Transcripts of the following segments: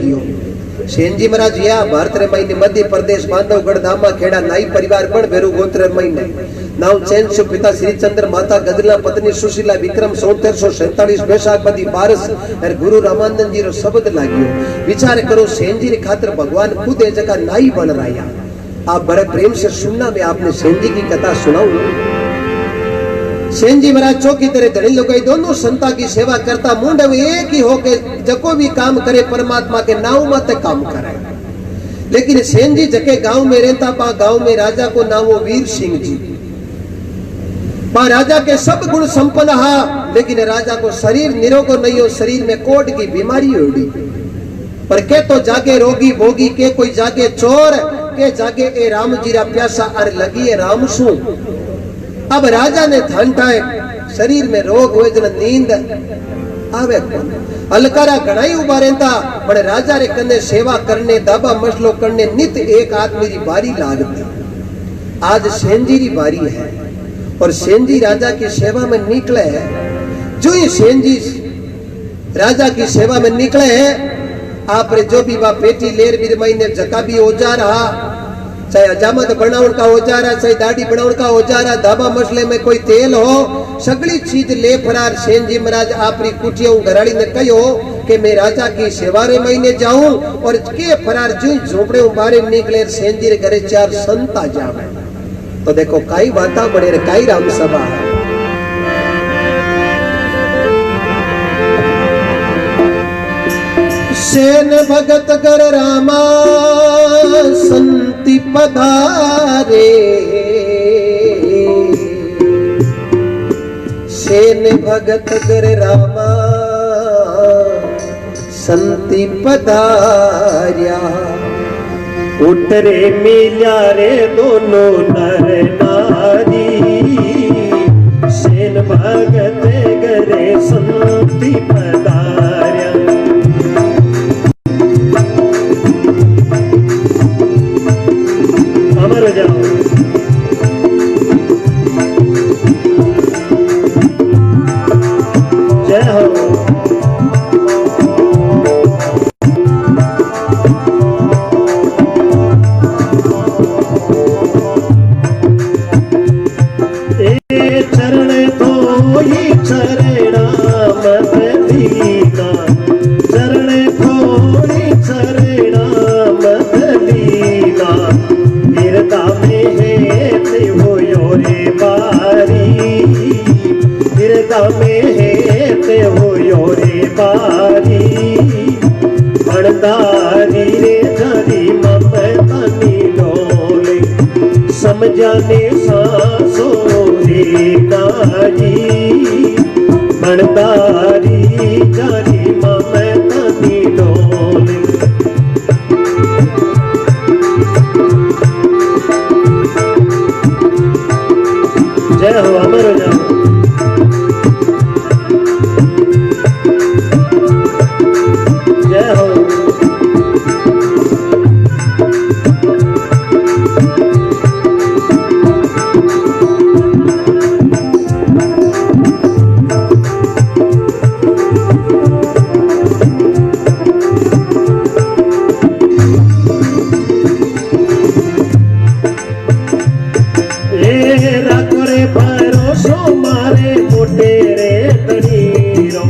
कियो। सेन जी महाराज या भारत रे महीने मध्य प्रदेश बांधवगढ़ दामा खेड़ा नाई परिवार पण भेरू गोत्र महीने नाव चैन सु पिता श्री चंद्र माता गदला पत्नी सुशीला विक्रम 1747 बैसाख बदी बारस और गुरु रामानंद जी रो शब्द लागियो। विचार करो सेन जी रे खातिर भगवान खुद ए जगह नाई बन रहा। आप बड़े प्रेम से सुनना, मैं आपने सेन जी की कथा सुनाऊं। सेन जी महाराज चौकी तरह धनी लोग दोनों संता की सेवा करता मुंड एक ही हो के जको भी काम करे परमात्मा के नाव मत काम करे। लेकिन सेन जी जके गांव में रहता पा गांव में राजा को नाम वीर सिंह जी पा राजा के सब गुण संपन्न हा, लेकिन राजा को शरीर निरोग नहीं हो, शरीर में कोट की बीमारी होगी। पर के तो जागे रोगी भोगी के कोई जागे चोर के जागे ए राम जीरा प्यासा अर लगी राम सू। अब राजा ने ठांठाए शरीर में रोग हुए जन नींद आवे कोन अलकारा घणाई उबा रहता, पण राजा रे कने सेवा करने दाबा मसलो करने नित एक आदमी री बारी लागती। आज सेन जी री बारी है और सेन जी राजा की सेवा में निकले है। जो ही सेन जी राजा की सेवा में निकले हैं, आप रे जो भी वा पेटी लेर बीर महीने जका भी औजार रहा, चाहे अजामत बनाउन का औजार है, चाहे दाढ़ी बनाउन का औजार है, धाबा मसले में कोई तेल हो, सगली चीज ले फरार सेन जी महाराज आपरी कुटिया घराड़ी ने कहो कि मैं राजा की सेवा रे महीने जाऊं और के फरार जो झोपड़े बारे निकले सेन जी रे घरे 4 संत आ जावे। तो देखो काई बाता बने रे काई राम सभा है। सेन भगत कर रामा संति पधारे, सेन भगत कर रामा संति पधार्या। उतरे मिल्या रे दोनों नर नारी, सेन भगत करे संति पधार्या। अमर जाओ जय हो। ए चरण धोई चरणा मत दीना, चरण धोई चरणा मत दीना। गिरता में हेते होयो रे बारी, गिरता में हेते होयो रे बारी। अणदारी रे जारी ममता नी डोले, समझाने सांसो रे नारी। अणदारी जारी ममता नी डोले। जय हो अमर हो जाओ। जय हो। भरोसो मारे मोटे रे धनीरो,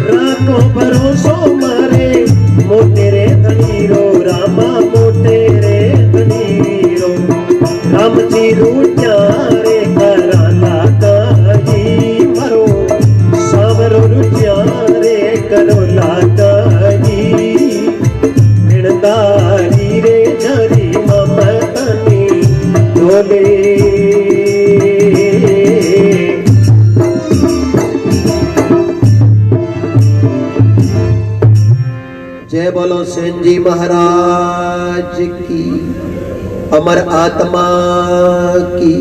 राखो भरोसो मारे मोटे रे धनीरो। रामा मोटे रे धनीरो, राम जी रूठा रे कराला काजी। मरो सावरो रूठा रे करोला काजी। बिनदारी रे जरी ममतनी डोले। जय बोलो सेन जी महाराज की, अमर आत्मा की।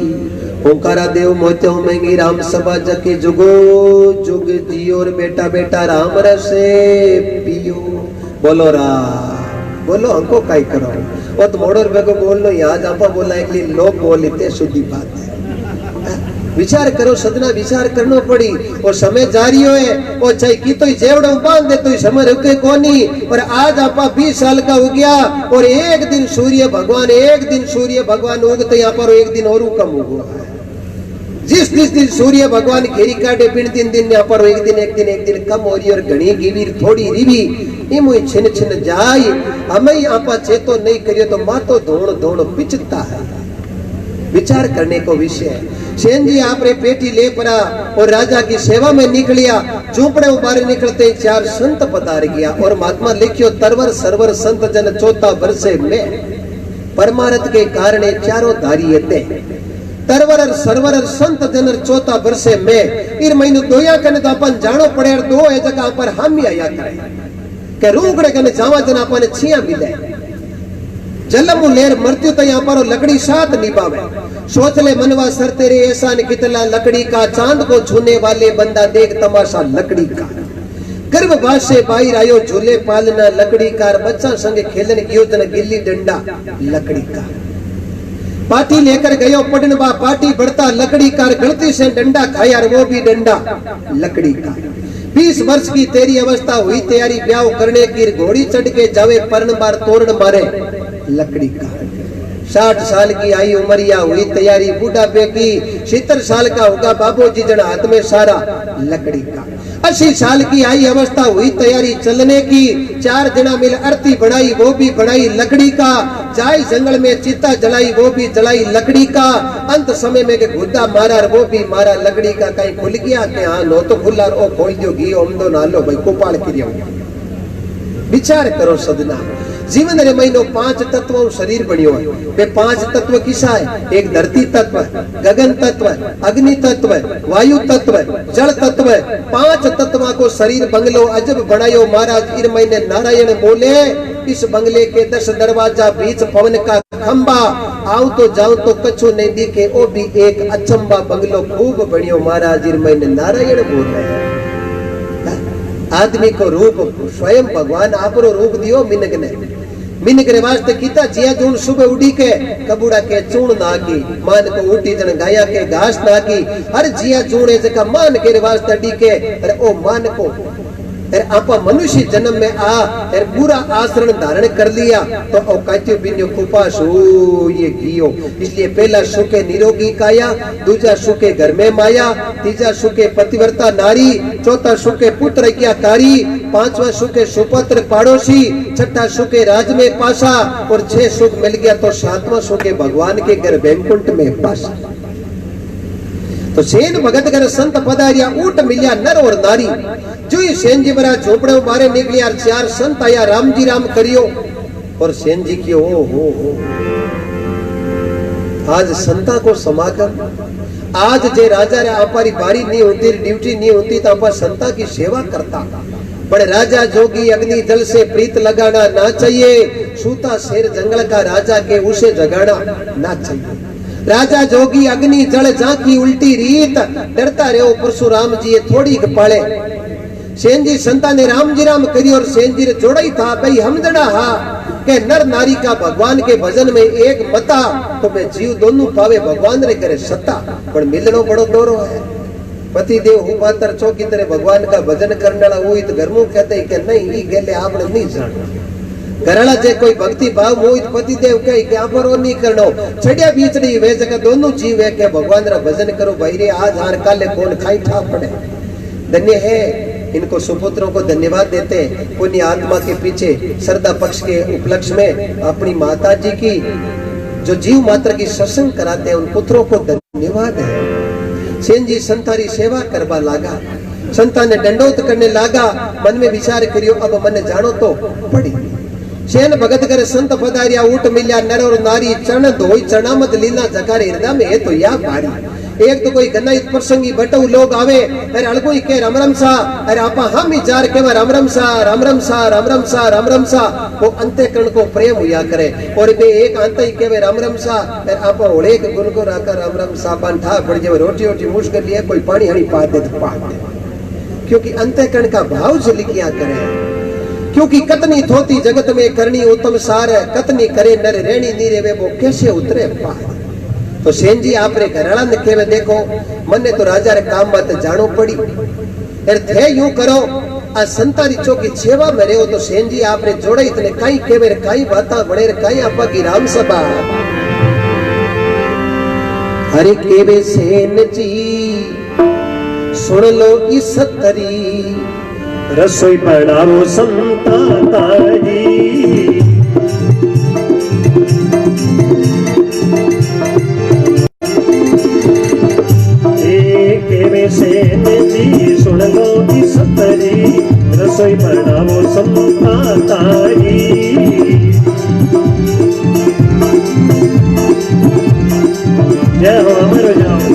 ओंकारा देव मोत्यो महंगी राम सभा जके जुगो जुग जियो और बेटा बेटा राम रसे पियो। बोलो राम, बोलो हमको काई करो। वो तो मोड़र बेगो बोल लो, यहाँ जापा बोला एक लोग बोलते शुद्धि बात है। विचार करो सदना, विचार करनो पड़ी। और समय जारी है और चाहे की तो जेवड़ो बांध दे तो समय रुके कोनी। और आज आपा 20 साल का हो गया और एक दिन सूर्य भगवान उगते यहाँ पर एक दिन और कम उगो। जिस दिन सूर्य भगवान घेरी काटे पिन दिन यहाँ पर एक दिन कम हो रही और घनी गिवीर थोड़ी रिवी इम छिन छिन जाय। हमें आपा चेतो नहीं करियो तो मातो धोण पिचता है। विचार करने को विषय है। सेन जी आपने पेटी ले पड़ा और राजा की सेवा में निकलिया। झोपड़े बाहर निकलते 4 संत पधार गया और महात्मा लिखियो तरवर सरवर संत जन चौथा वर्षे में परमारथ के कारण चारों धारी थे। तरवर सरवर संत जन चौथा वर्षे में इन महीनों दोया कने तो अपन जानो पड़े और दो ए जगह पर हम आया करे के रूगड़े कने जावा जन अपन छिया मिले। जलम लेर मृत्यु तो यहाँ पर लकड़ी साथ निभावे। सोच ले मनवा सर तेरे एहसान कितला लकड़ी का, चांद को छूने वाले बंदा देख तमाशा लकड़ी का। गर्भवास से बाहर आयो झूले पालना लकड़ी का, बच्चा संग खेलन की योजना गिल्ली डंडा लकड़ी का। पार्टी लेकर गयो पढ़नवा पार्टी बढ़ता लकड़ी का, गलती से डंडा खाया वो भी डंडा लकड़ी का। 20 वर्ष की तेरी अवस्था हुई तैयारी ब्याह करने की, घोड़ी चढ़ के जावे पर्ण बार तोरण मारे लकड़ी का। 60 साल की आई उमरिया हुई तैयारी बूढ़ापे की, 70 साल का होगा बाबूजी जन हाथ में सारा लकड़ी का। 80 साल की आई अवस्था हुई तैयारी चलने की, 4 जना मिल आरती बढ़ाई वो भी बढ़ाई लकड़ी का। जाए जंगल में चिता जलाई वो भी जलाई लकड़ी का। अंत समय में के गुद्दा मारा वो भी मारा लकड़ी का। कहीं खुल गया के हाँ नो तो खुला ओ खोल दो घी ओम दो नालो भाई कुपाल क्रिया। विचार करो सदना, जीवन रे महीनो 5 तत्वों शरीर बनियो है। वे 5 तत्व किसा है? एक धरती तत्व, गगन तत्व, अग्नि तत्व, वायु तत्व, जल तत्व। 5 तत्व को शरीर बंगलो अजब बनायो महाराज। इन महीने नारायण बोले इस बंगले के 10 दरवाजा, बीच पवन का खंबा, आओ तो जाओ तो कछु नहीं दिखे ओ भी एक अचंबा बंगलो खूब बनियो महाराज। इन महीने नारायण बोले आदमी को रूप स्वयं भगवान आपरो रूप दियो मिनक रे वास्ते कीता। जिया जून सुबह उड़ी के कबूड़ा के चूण नाकी, मान को उठी जन गाया के घास नाकी। हर जिया जूने जका मान के रे वास्ते डी के अरे ओ मान को आपा मनुष्य जन्म में आ पूरा आचरण धारण कर लिया तो औकात्यो बिन्यो कुपास हो ये गियो। इसलिए पहला सुखे निरोगी काया, दूसरा सुखे घर में माया, तीसरा सुखे पतिव्रता नारी, चौथा सुखे पुत्र कारी, 5वां सुखे सुपत्र पड़ोसी, 6ठा सुखे राज में पासा और 6 सुख मिल गया तो 7वां सुखे भगवान के घर वैकुंठ में पासा। तो सेन भगत कर संत पधारिया ऊट मिलिया नर और नारी। जो ही सेन जी बरा झोपड़े बारे निकलिया 4 संत आया राम जी राम करियो। और सेन जी की ओ हो आज संता को समागम। आज जे राजा रे आपारी बारी नहीं होती, ड्यूटी नहीं होती तो आपा संता की सेवा करता। बड़े राजा जोगी अग्नि जल से प्रीत लगाना ना चाहिए, सूता शेर जंगल का राजा के उसे जगाना ना चाहिए। राजा जोगी अग्नि जल झांकी उल्टी रीत, डरता रहो परशुराम जी थोड़ी पाले। सेन जी संता ने राम जी राम करी और सेन जी ने जोड़ा ही था भाई हम जड़ा हा के नर नारी का भगवान के भजन में एक मता तो मैं जीव दोनों पावे भगवान रे करे सत्ता। पर मिलनो बड़ो दोरो है। पति देव हुपातर चौकी तरह भगवान का भजन करने वाला हुई तो घर में कहते कि नहीं ई गेले आपने नहीं जाना। घरला जे कोई भक्ति भाव मोहित पति देव कहे कि आप और नहीं करनो छड़िया बीचड़ी वे जगह दोनों जीव है के भगवान रा भजन करो भाई रे आज हार काले कौन खाई ठा पड़े। धन्य है इनको सुपुत्रों को धन्यवाद देते। पुण्य आत्मा के पीछे श्रद्धा पक्ष के उपलक्ष्य में अपनी माता जी की जो जीव मात्र की सत्संग कराते हैं उन पुत्रों को धन्यवाद है। सेन जी संतारी सेवा करवा लागा, संता ने दंडोत करने लागा। मन में विचार करियो अब मन जानो तो पड़ी। सेन भगत करे संत पधारिया ऊट मिल्या नर और नारी, चरण धोई चरणामत लीला जकारे हृदय में है तो या भारी। एक तो कोई गन्ना इत प्रसंगी बटऊ लोग आवे अरे अलगो के राम राम सा अरे आपा हम ही जार के राम राम सा राम राम सा राम राम सा राम राम सा वो अंतःकरण को प्रेम हुआ करे। और बे एक अंत ही के राम राम सा अरे आपा ओले के गुण को राका राम राम सा बांधा पड़ जाए रोटी रोटी मुश्किल लिए कोई पानी हनी पा दे तो पा दे। क्योंकि अंतःकरण का भाव से लिखिया करे। क्योंकि कतनी थोती जगत में करनी उत्तम सार है, कतनी करे नर रेणी नीरे वे वो कैसे उतरे पार। तो सेन जी आपरे घराड़ा ने केवे देखो मने तो राजा रे काम बात जानो पड़ी अरे थे यूं करो आ संतारी चौकी सेवा में रहो तो सेन जी आपरे जोड़े इतने कई केवे रे कई बाता बड़े रे कई आपा की राम सभा हरे केवे सेन जी सुन लो इस तरी रसोई बनाओ संता तारी केवे सेन जी सुन लो इस तरी रसोई बनाओ संता तारी जय हो अमर हो जाओ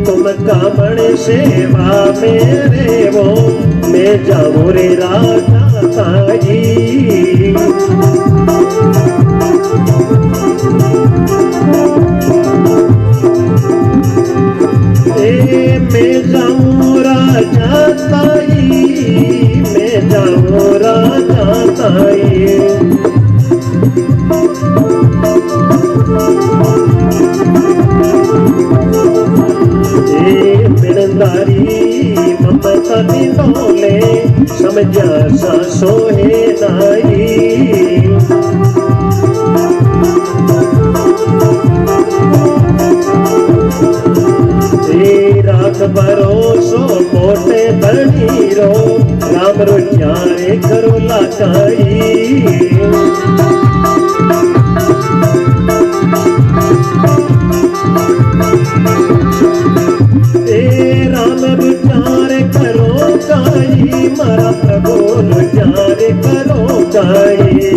तुम कामण सेवा मेरे वो मैं जाऊं रे राजा ताई मैं जाऊं राजा ताई मैं जाऊं राजा ताई ममता डोले समझा सासो है नाई रात भरोसो मोटे बनीरो राम रो चारे करो लाचाई राम विचार करो काई मारा प्रभु विचार करो काई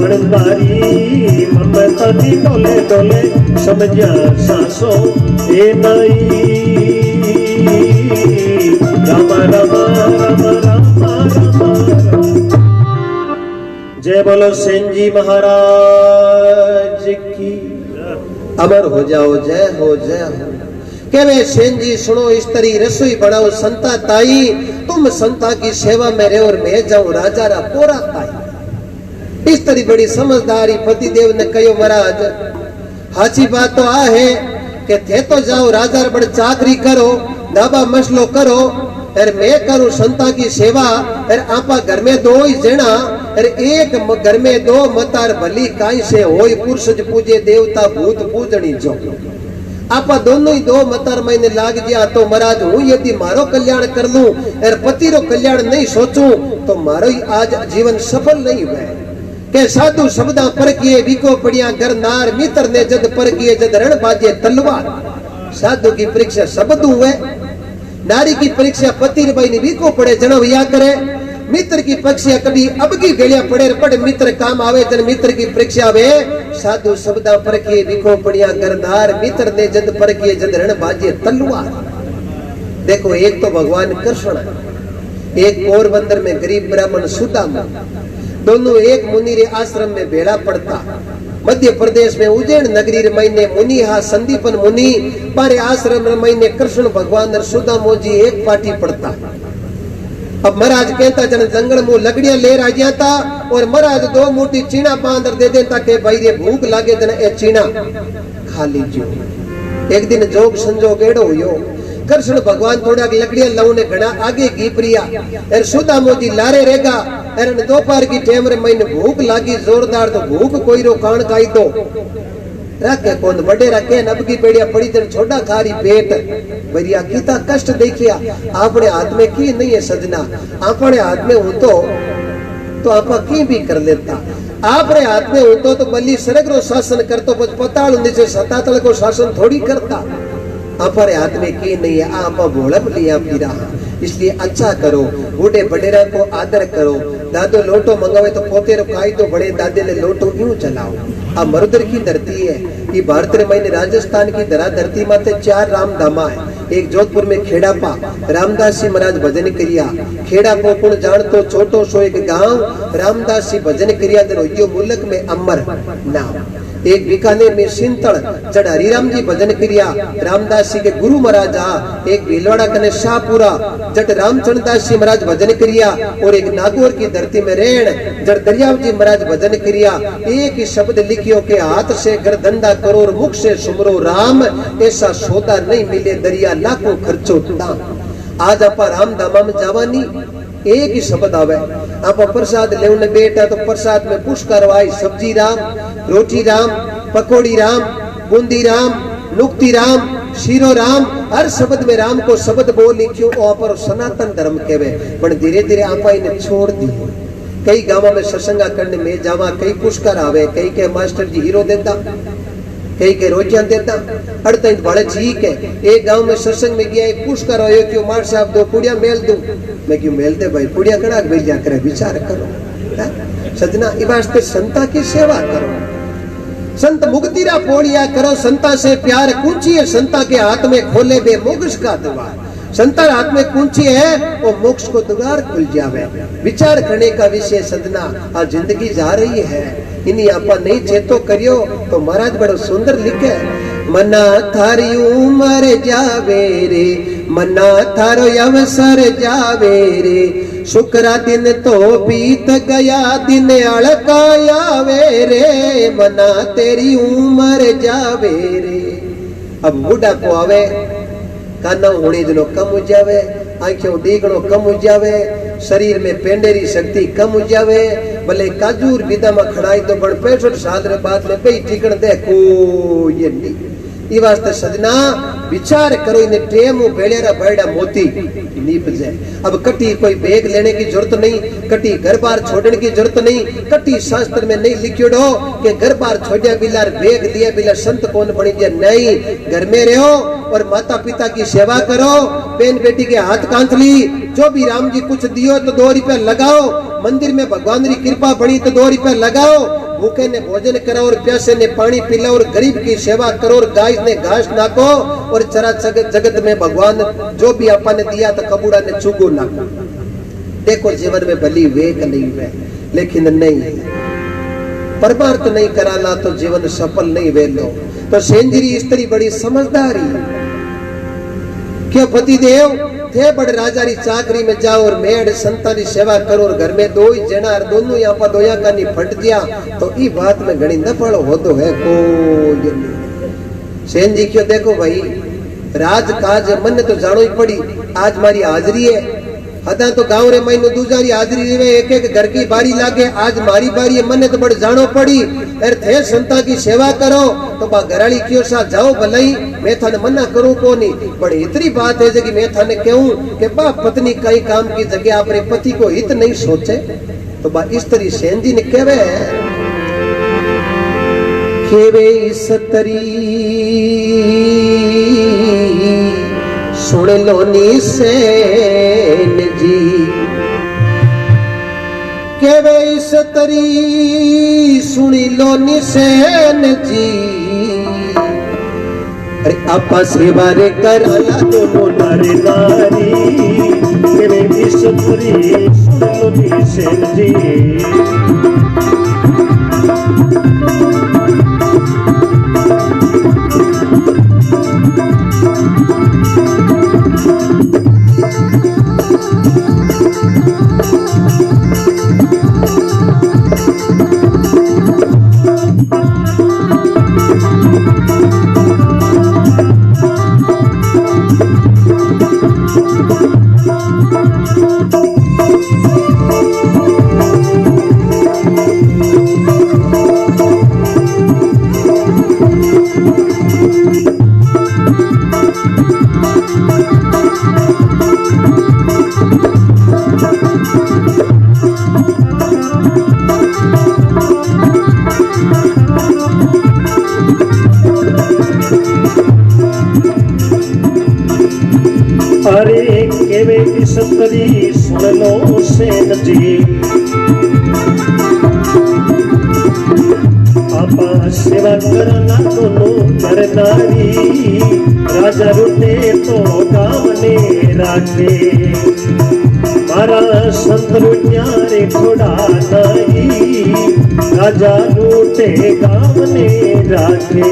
पड़दारी ममता दी डोले डोले समझा सासो ए नाई राम राम राम राम राम जय बोलो सेन जी महाराज की अमर हो जाओ जय हो जय हो केवे सेन जी सुनो इस तरी रसोई बनाओ संता ताई तुम संता की सेवा में रहो और मैं जाऊं राजा रा पोरा ताई इस तरी बड़ी समझदारी पति देव ने कहो महाराज हाची बात तो आ है कि थे तो जाओ राजा बड़ चाकरी करो दाबा मसलो करो अरे मैं करूं संता की सेवा अरे आपा घर में दो ही जेना अरे एक घर में दो मतार भली काई से होई पुरुष पूजे देवता भूत पूजनी जो आपा दोनों ही दो मतार महीने लाग गया तो महाराज हूं यदि मारो कल्याण कर लूं अरे पति रो कल्याण नहीं सोचूं तो मारो ही आज जीवन सफल नहीं हुआ के साधु शब्दा पर किए विको पड़िया घर नार मित्र ने जद पर किए जद रण बाजे तलवार साधु की परीक्षा शब्द हुए नारी की परीक्षा पति रे भाई विको पड़े जन या करे मित्र की परीक्षा कभी अब की गलिया पड़े पड़ मित्र काम आवे जन मित्र की परीक्षा आवे साधु शब्दा पर किए विको पड़िया घर नार मित्र ने जद पर किए जद रण बाजे तलवार देखो एक तो भगवान कृष्ण एक पोरबंदर में गरीब ब्राह्मण सुदामा दोनों एक मुनि रे आश्रम में भेड़ा पड़ता मध्य प्रदेश में उज्जैन नगरी महीने मुनि हा संदीपन मुनि पर आश्रम महीने कृष्ण भगवान सुदामो जी एक पार्टी पड़ता अब महाराज कहता जन जंगल मुंह लकड़ियां ले राजिया था और महाराज दो मोटी चीना बांधर दे देता के भाई रे भूख लागे जन ए चीना खा लीजियो एक दिन जोग संजोग एड़ो हुयो कृष्ण भगवान थोड़ा लकड़ियां लाउने घना आगे गीपरिया और सुदामो जी लारे रहेगा और दोपहर की टाइम रे महीने भूख लागी जोरदार तो भूख कोई रो कान काई दो रखे कौन बड़े रखे नब की बेड़िया पड़ी जन छोटा खारी पेट बरिया किता कष्ट देखिया आपने हाथ में की नहीं है सजना आपने हाथ में हो तो आपा की भी कर लेता आपने हाथ में हो तो बल्ली सरग रो शासन करतो पताल नीचे सतातल को शासन थोड़ी करता अपने हाथ में की नहीं है आप भोड़प लिया पीरा इसलिए अच्छा करो, बूढ़े बडेरा को आदर करो। दादो लोटो मंगावे तो पोते रो खाई तो बड़े दादे ने लोटो यूं चलाओ। आ मरुदर की धरती है, ये भारत रे महीने राजस्थान की धरा धरती माते 4 राम धामा है। एक जोधपुर में खेड़ापा रामदास जी महाराज भजन करिया। खेड़ापो कुण जान तो छोटो सो एक गांव, रामदास जी भजन करिया दरो यो मुल्क में अमर नाम। एक बीकानेर में सिंतड़ जड़ हरिराम जी भजन करिया, रामदास जी के गुरु महाराज आ। एक भीलवाड़ा कने शाहपुरा जट रामचंद्र दास जी महाराज भजन करिया, और एक नागौर की धरती में रेण जड़ दरियाव जी महाराज भजन करिया। एक ही शब्द लिखियो के हाथ से गर्दंडा करो और मुख से सुमरो राम, ऐसा सौदा नहीं मिले दरिया लाखों खर्चो दाम। आज आपा राम धामा में जावानी एक ही शब्द आवे। आप प्रसाद लेने बैठा तो प्रसाद में पुष्कर वाई सब्जी राम, रोटी राम, पकौड़ी राम, बूंदी राम, नुक्ति राम, शीरो राम, हर शब्द में राम को शब्द बोल लिखियो। और सनातन धर्म कहवे, पर धीरे धीरे आप इन्हें छोड़ दी। कई गांवों में सत्संगा करने में जावा, कई पुष्कर आवे, कई के मास्टर जी हीरो देता, कई के रोटियां देता। अड़ता बड़े ठीक है। एक गांव में सत्संग में गया, एक पुष्कर आयो क्यों मार साहब 2 पुड़िया मेल दूं। मैं क्यों मेल दे भाई, पुड़िया कड़ा मिल जा करे, विचार करो सजना। इस वास्ते संता की सेवा करो, संत मुक्तिरा पोड़िया करो, संता से प्यार कुंची, संता के हाथ में खोले बे मोक्ष का द्वार। संता हाथ में कुंची है, वो मोक्ष को द्वार खुल जावे। विचार करने का विषय सदना, आज जिंदगी जा रही है, इन्हीं आपा नहीं चेतो करियो तो महाराज बड़ो सुंदर लिखे। मना थारी उम्र जावे रे, मना थारो अवसर जावे रे, शुक्रा दिन तो बीत गया दिन अड़कायावे रे, मना तेरी उम्र जावे रे। अब बूढ़ा को आवे, काना होने जनो कम हो जावे, आंखों डीगणो कम हो जावे, शरीर में पेंडेरी शक्ति कम हो जावे। भले काजूर विदा में खड़ाई तो बड़ 65 साल रे बाद में बई टिकण दे कोई नहीं। ई वास्ते सजना विचार करो, इन्हें टेम बेड़ेरा बड़ा मोती नीप जाए। अब कटी कोई बेग लेने की जरूरत नहीं, कटी घर बार छोड़ने की जरूरत नहीं। कटी शास्त्र में नहीं लिखियो कि घर बार छोड़िया बिला बेग दिया बिला संत कौन बनी जाए। नहीं, घर में रहो और माता पिता की सेवा करो, बहन बेटी के हाथ कांथली। जो भी राम जी कुछ दियो तो 2 रुपया लगाओ, मंदिर में भगवान की कृपा बनी तो 2 रुपया लगाओ। भूखे ने भोजन करो और प्यासे ने पानी पिलाओ, और गरीब की सेवा करो, और गाय ने घास नाको, और चरा जगत में भगवान जो भी आपा ने दिया तो कबूड़ा ने चुगो नाको। देखो जीवन में भली वे का नहीं वे, लेकिन नहीं परमार्थ नहीं कराला तो जीवन सफल नहीं वे लो। तो सेंजरी स्त्री बड़ी समझदारी, क्या पतिदेव थे बड़ राजा री चाकरी में जाओ और मेड़ संता री सेवा करो, और घर में 2 ही जना दोनों यहाँ पर दोया का नहीं फट दिया तो ई बात में घनी नफड़ हो तो है कोई नहीं। सेन जी क्यों देखो भाई, राज काज मन तो जानो ही पड़ी। आज मारी हाजरी है, हदा तो गाँव रे महीनो दूजारी हाजरी रे, एक एक घर की बारी लागे। आज मारी बारी है, मन तो बड़ जानो पड़ी। अरे थे संता की सेवा करो तो बा घराली क्यों सा जाओ भलाई, मैं थाने मना करूं को नहीं। पर इतनी बात है कि मैं थाने कहूं कि बा पत्नी कई काम की जगह अपने पति को हित नहीं सोचे तो बा इस तरी सेन जी ने कहवे सतरी सुन लो नी सेन जी, केवे सतरी सुनी लो नी सेन जी। अरे आपा सेवा रे कराला दोनों नारी नारी, केवे सतरी सुन लो नी सेन जी। सेवे की सतरी सुन लो सेन जी। आपा सेवा करना दोनों नर नारी, राजा रुटे तो गाँव ने राखे। मारा संत रुटिया रे थोड़ा नहीं, राजा लूटे गाँव ने राखे।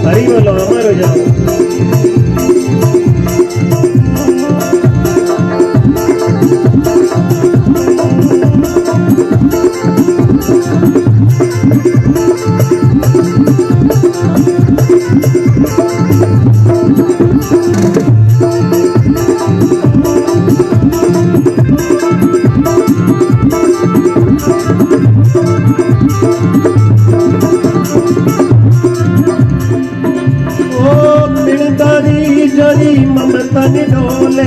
हरी बोलो हमारो जाओ। जरी ममता निडोले,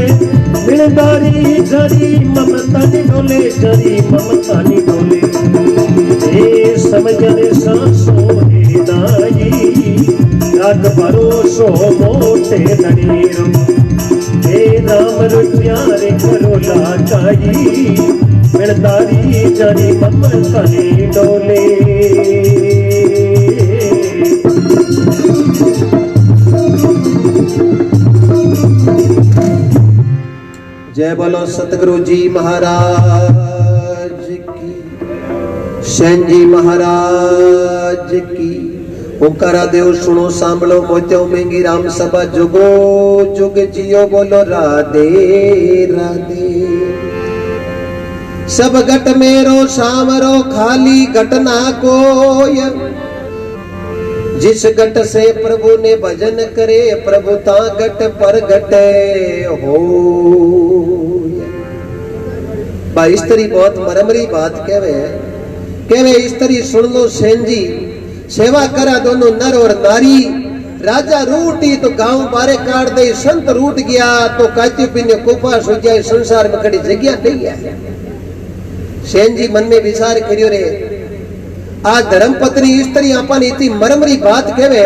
मिलदारी जरी ममता निडोले, जरी ममता निडोले। ए समझने सांसों दाई, राग भरोसो मोटे नड़ीरो। ए राम रुचियारे करो लाचाई, मिलदारी जरी ममता निडोले। जय बोलो सतगुरु जी महाराज की, शैन जी महाराज की। ओंकारा देव सुनो सांभलो मोत्यो मेंगी राम सभा जुगो जुग जियो बोलो राधे राधे। सब घट मेरो सामरो खाली घटना कोय, जिस घट से प्रभु ने भजन करे प्रभु ता घट पर घटे हो। भाई स्त्री बहुत मरमरी बात कहवे स्त्री सुन लो सेन जी, सेवा करा दोनों नर और नारी। राजा रूटी तो गांव बारे काट दे, संत रूट गया तो काची पीने कुपास हो जाए, संसार में कड़ी जगह नहीं है। सेन जी मन में विचार करियो रे, आज धर्मपत्नी स्त्री अपन इतनी मरमरी बात कहवे,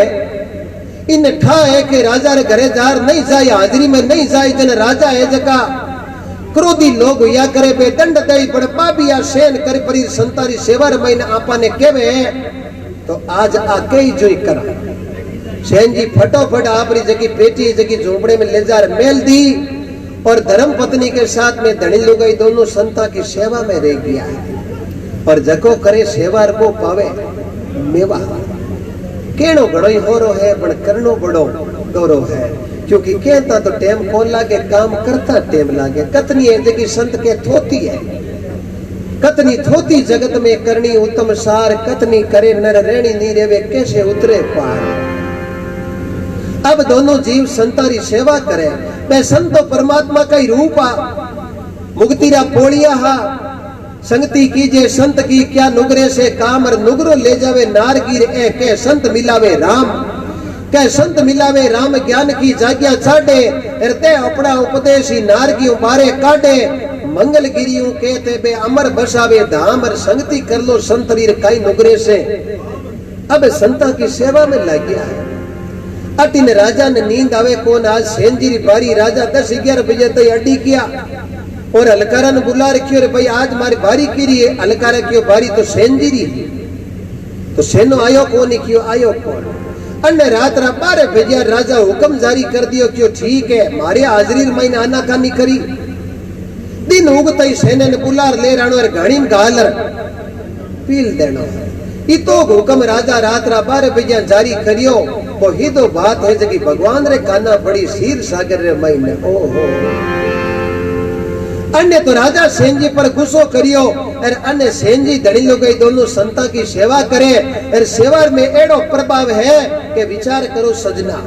इन ठा है कि राजा रे घरे जार नहीं जाए, हाजरी में नहीं जाए। जन राजा है जका क्रोधी लोग या करे बे दंड दई पड़ पाबिया सेन करे परी संतारी सेवा रे महीने आपने कहवे तो आज आके ही जोई करा। सेन जी फटोफट आपरी जगी पेटी जगी झोपड़े में ले जा मेल दी और धर्मपत्नी के साथ में धनी लुगाई दोनों संता की सेवा में रह गया। पर जको करे सेवार को पावे मेवा। केनो घड़ो ही होरो है पण करनो बड़ो डोरो है, क्योंकि कहता तो टेम कौन लागे, काम करता टेम लागे। कतनी है जगी संत के थोती है, कतनी थोती जगत में करनी उत्तम सार, कतनी करे नर रेणी नी रेवे कैसे उतरे पार। अब दोनों जीव संतारी सेवा करे, मैं संतो परमात्मा का ही रूप आ। मुक्तिरा पोलिया हा संगति कीजे संत की क्या नुगरे से काम, और नुगरो ले जावे नारगीर ए के संत मिलावे राम। के संत मिलावे राम ज्ञान की जाग्या छाड़े, हृदय अपना उपदेशी नारगी बारे काटे। मंगल गिरियों कहते बे अमर बसावे धाम, और संगति कर लो संतरीर काई नुगरे से। अब संता की सेवा में लग गया है। अटिन राजा ने नींद आवे कौन, आज सेंजीरी बारी। राजा 10-11 बजे तक अड्डी किया और हलकारा ने बुला रखियो रे भाई आज मारी बारी की रही है। हलकारा क्यों बारी तो सेंजीरी, तो सेनो आयो कौन ही क्यों आयो कौन। अन्य रात 12 बजे राजा हुक्म जारी कर दियो क्यों ठीक है मारे हाजरी महीने आना कानी करी। दिन उगता ही सेने ने बुलार ले रानो और घाणी गालर पील देना। इतो हुक्म राजा रात 12 बजे जारी करियो। वो ही तो बात है जगी भगवान रे काना बड़ी सीर सागर रे महीने। ओहो अन्य तो राजा सेनजी पर गुस्सो करियो और अन्य सेनजी धनी लोग दोनों संता की सेवा करे। और सेवा में एडो प्रभाव है कि विचार करो सजना,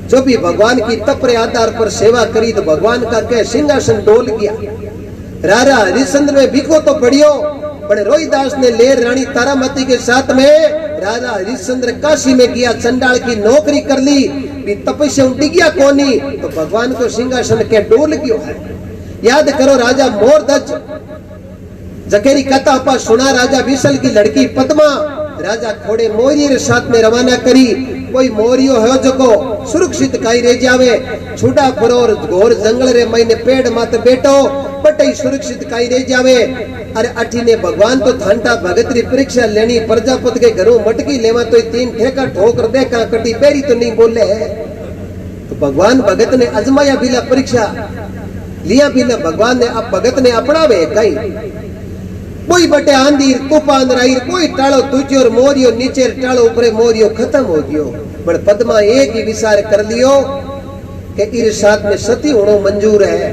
जो भी भगवान की तपरे आधार पर सेवा करी तो भगवान का क्या सिंहासन डोल गया। राजा हरिश्चंद्र में भिखो तो पड़ियो, बड़े रोहिदास ने लेर रानी तारामती के साथ में राजा हरिश्चंद्र काशी में गया, चंडाल की नौकरी कर ली, तपस्या टिकिया कोनी तो भगवान को सिंहासन के डोल क्यों है। याद करो राजा मोरध्वज जकेरी कथा पर सुना, राजा विशल की लड़की पद्मा राजा खोड़े मोरिये रे साथ में रवाना करी। कोई मोरियो है जको सुरक्षित काई रे जावे, छुड़ा फरोर घोर जंगल रे महीने पेड़ माते बैठो बटई सुरक्षित काई रे जावे। अरे अठी ने भगवान तो थांटा भगत री परीक्षा लेनी, प्रजापति के घरों मटकी लेवा तो 3 ठेका ठोकर दे का कटी पेरी तो नहीं बोले है। तो भगवान भगत ने अजमाया बिना परीक्षा लिया बिना भगवान ने अब भगत ने अपनावे कई। कोई बटे आंधी तूफान रही, कोई टालो तुझो और मोरियो नीचे टालो ऊपरे मोरियो खत्म हो गयो। पर पद्मा एक ही विचार कर लियो कि इस साथ में सती होनो मंजूर है,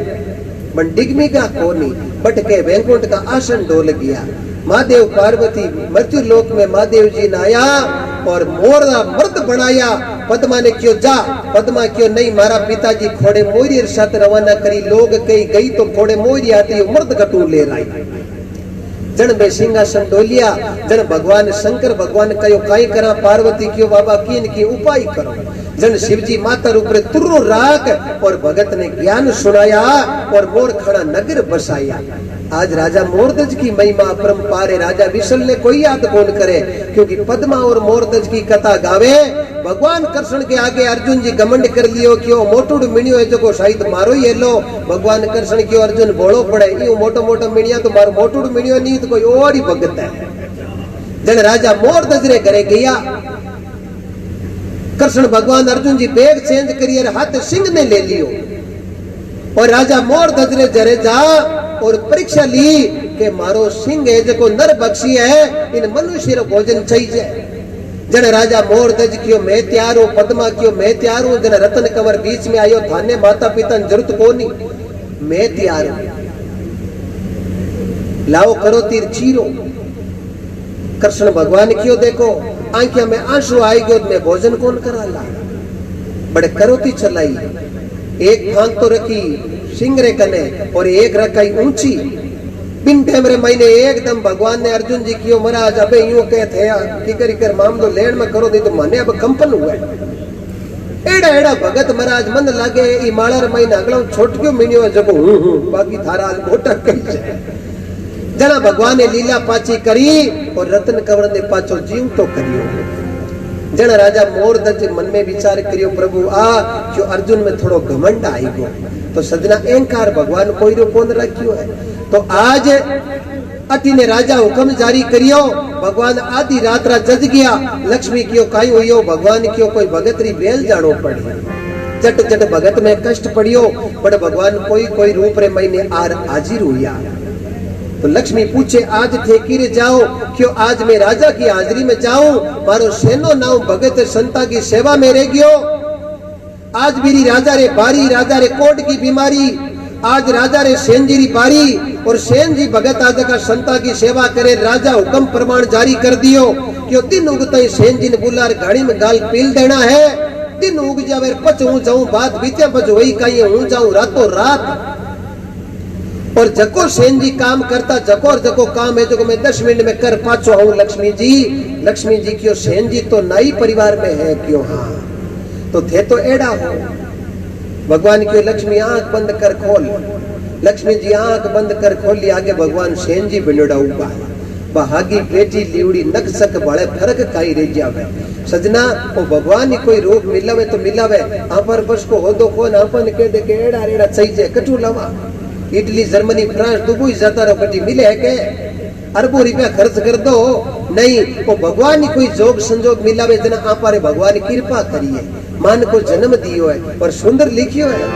बन डिगमी का कोनी बट के वैकुंठ का आसन डोल गया। महादेव पार्वती मृत्यु लोक में महादेव जी ने आया और मोरा मर्द बनाया। पद्मा ने क्यों जा, पद्मा क्यों नहीं, मारा पिताजी खोड़े मोरियर साथ रवाना करी। लोग कहीं गई तो खोड़े मोरी आती मर्द कटू ले रही। जन में सिंहासन डोलिया, जन भगवान शंकर भगवान कयो काई करा, पार्वती क्यों बाबा कीन की उपाय करो। जन शिवजी माता ऊपर तुर्रो राख और भगत ने ज्ञान सुनाया और मोर खड़ा नगर बसाया। आज राजा मोरदज की महिमा अपरंपार है। राजा विशल ने कोई याद कौन करे, क्योंकि पद्मा और मोरदज की कथा गावे। भगवान कृष्ण के आगे अर्जुन जी घमंड कर लियो क्यों मोटूड मिणियो है जो शायद मारो ये लो। भगवान कृष्ण क्यों अर्जुन बोलो पड़े, यो मोटो मोटो मिणिया तो मारो मोटूड मिणियो नहीं तो कोई और ही भगत है। जन राजा मोरदज रे घरे गया, कृष्ण भगवान अर्जुन जी बैग चेंज करिए हाथ सिंह ने ले लियो और राजा मोरदज रे जरे जा और परीक्षा ली के मारो सिंह है जो नर बख्शी है, इन मनुष्य रो भोजन चाहिए। जन राजा मोरदज क्यों मैं तैयार हूं, पद्मा क्यों मैं तैयार हूं। जन रतन कंवर बीच में आयो, थाने माता पिता जरूरत कोनी, मैं तैयार हूं, लाओ करो तीर चीरो। कृष्ण भगवान क्यों देखो आंखिया में आंसू आई गयो, मैं भोजन कौन करा ला। बड़े करोती चलाई, एक फांक तो रखी सिंगरे कने और एक रखाई ऊंची। बिन टाइम रे महीने एकदम भगवान ने अर्जुन जी कियो महाराज अबे यूं कह थे की करी कर मामलो लेन में करो नहीं तो मने अब कंपन हुआ। एड़ा एड़ा भगत महाराज मन लागे ई मालर महीना अगलो छोटक्यो मीनियो जको बाकी थारा गोटा कही है। जना भगवान ने लीला पाची करी और रतन कंवर ने पाचो जीव तो करियो। जन राजा मोरदज मन में विचार करियो प्रभु आ क्यों अर्जुन में थोड़ो घमंड आई गो तो सजना अहंकार भगवान कोई रो कौन रखियो है। तो आज अति ने राजा हुक्म जारी करियो, भगवान आधी रात जज गया। लक्ष्मी क्यों काई हुई भगवान क्यों कोई भगत री बेल जानो पड़ी। जट जट भगत में कष्ट पड़ियो बट भगवान कोई कोई रूप रे महीने आर हाजिर हुआ। तो लक्ष्मी पूछे आज थे किरे जाओ, क्यों आज मैं राजा की हाजिरी में जाऊं, मारो सेनो नाउ भगत संता की सेवा में रह गयो। आज मेरी राजा रे बारी, राजा रे कोट की बीमारी, आज राजा रे सेन जी री बारी और सेन जी भगत आज का संता की सेवा करे। राजा हुक्म प्रमाण जारी कर दियो क्यों दिन उगते सेन जी ने बुलार गाड़ी में गाल पील देना है। दिन उग जावे पच हूं जाऊं बात बीते पच वही कहीं हूं जाऊं रातों रात। और जको सेन जी काम करता जको और जको काम है जो मैं 10 मिनट में कर पाचो हूं। लक्ष्मी जी क्यों सेन जी तो नाई परिवार में है क्यों, हाँ तो थे तो एड़ा हो। भगवान क्यों लक्ष्मी आंख बंद कर खोल, लक्ष्मी जी आंख बंद कर खोली, आगे भगवान सेन जी बिनड़ा उबा बहागी बेटी लिवड़ी नक सक बड़े फर्क काई रे जावे। सजना ओ भगवान ही कोई रूप मिलावे तो मिलावे, आपर बस को हो दो कोन अपन के दे के एड़ा रेड़ा चाहिए कटू लवा। इटली जर्मनी फ्रांस दुबई जाता रहो कटी मिले है के अरबों रुपया खर्च कर दो नहीं। वो भगवान ही कोई जोग संजोग मिलावे जना आपारे भगवान कृपा करिए। मान को जन्म दियो है और सुंदर लिखियो है,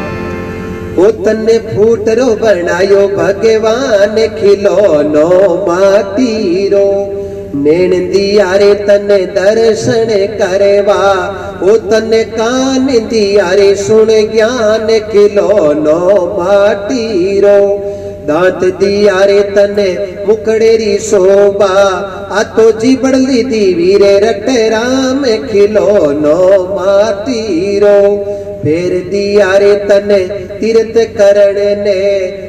ओ तन्ने फूटरो बनायो भगवान खिलौनो माटीरो, नैन दिया रे तन्ने दर्शन करेवा, ओ तन्ने कान दिया रे सुन ज्ञान खिलौनो माटीरो, दांत दिया रे तने मुकड़ेरी शोभा, आ तो जीबड़ली दीवी रे रटे राम खिलौनो माटीरो, फेर दिया रे तने तीर्थ करण ने,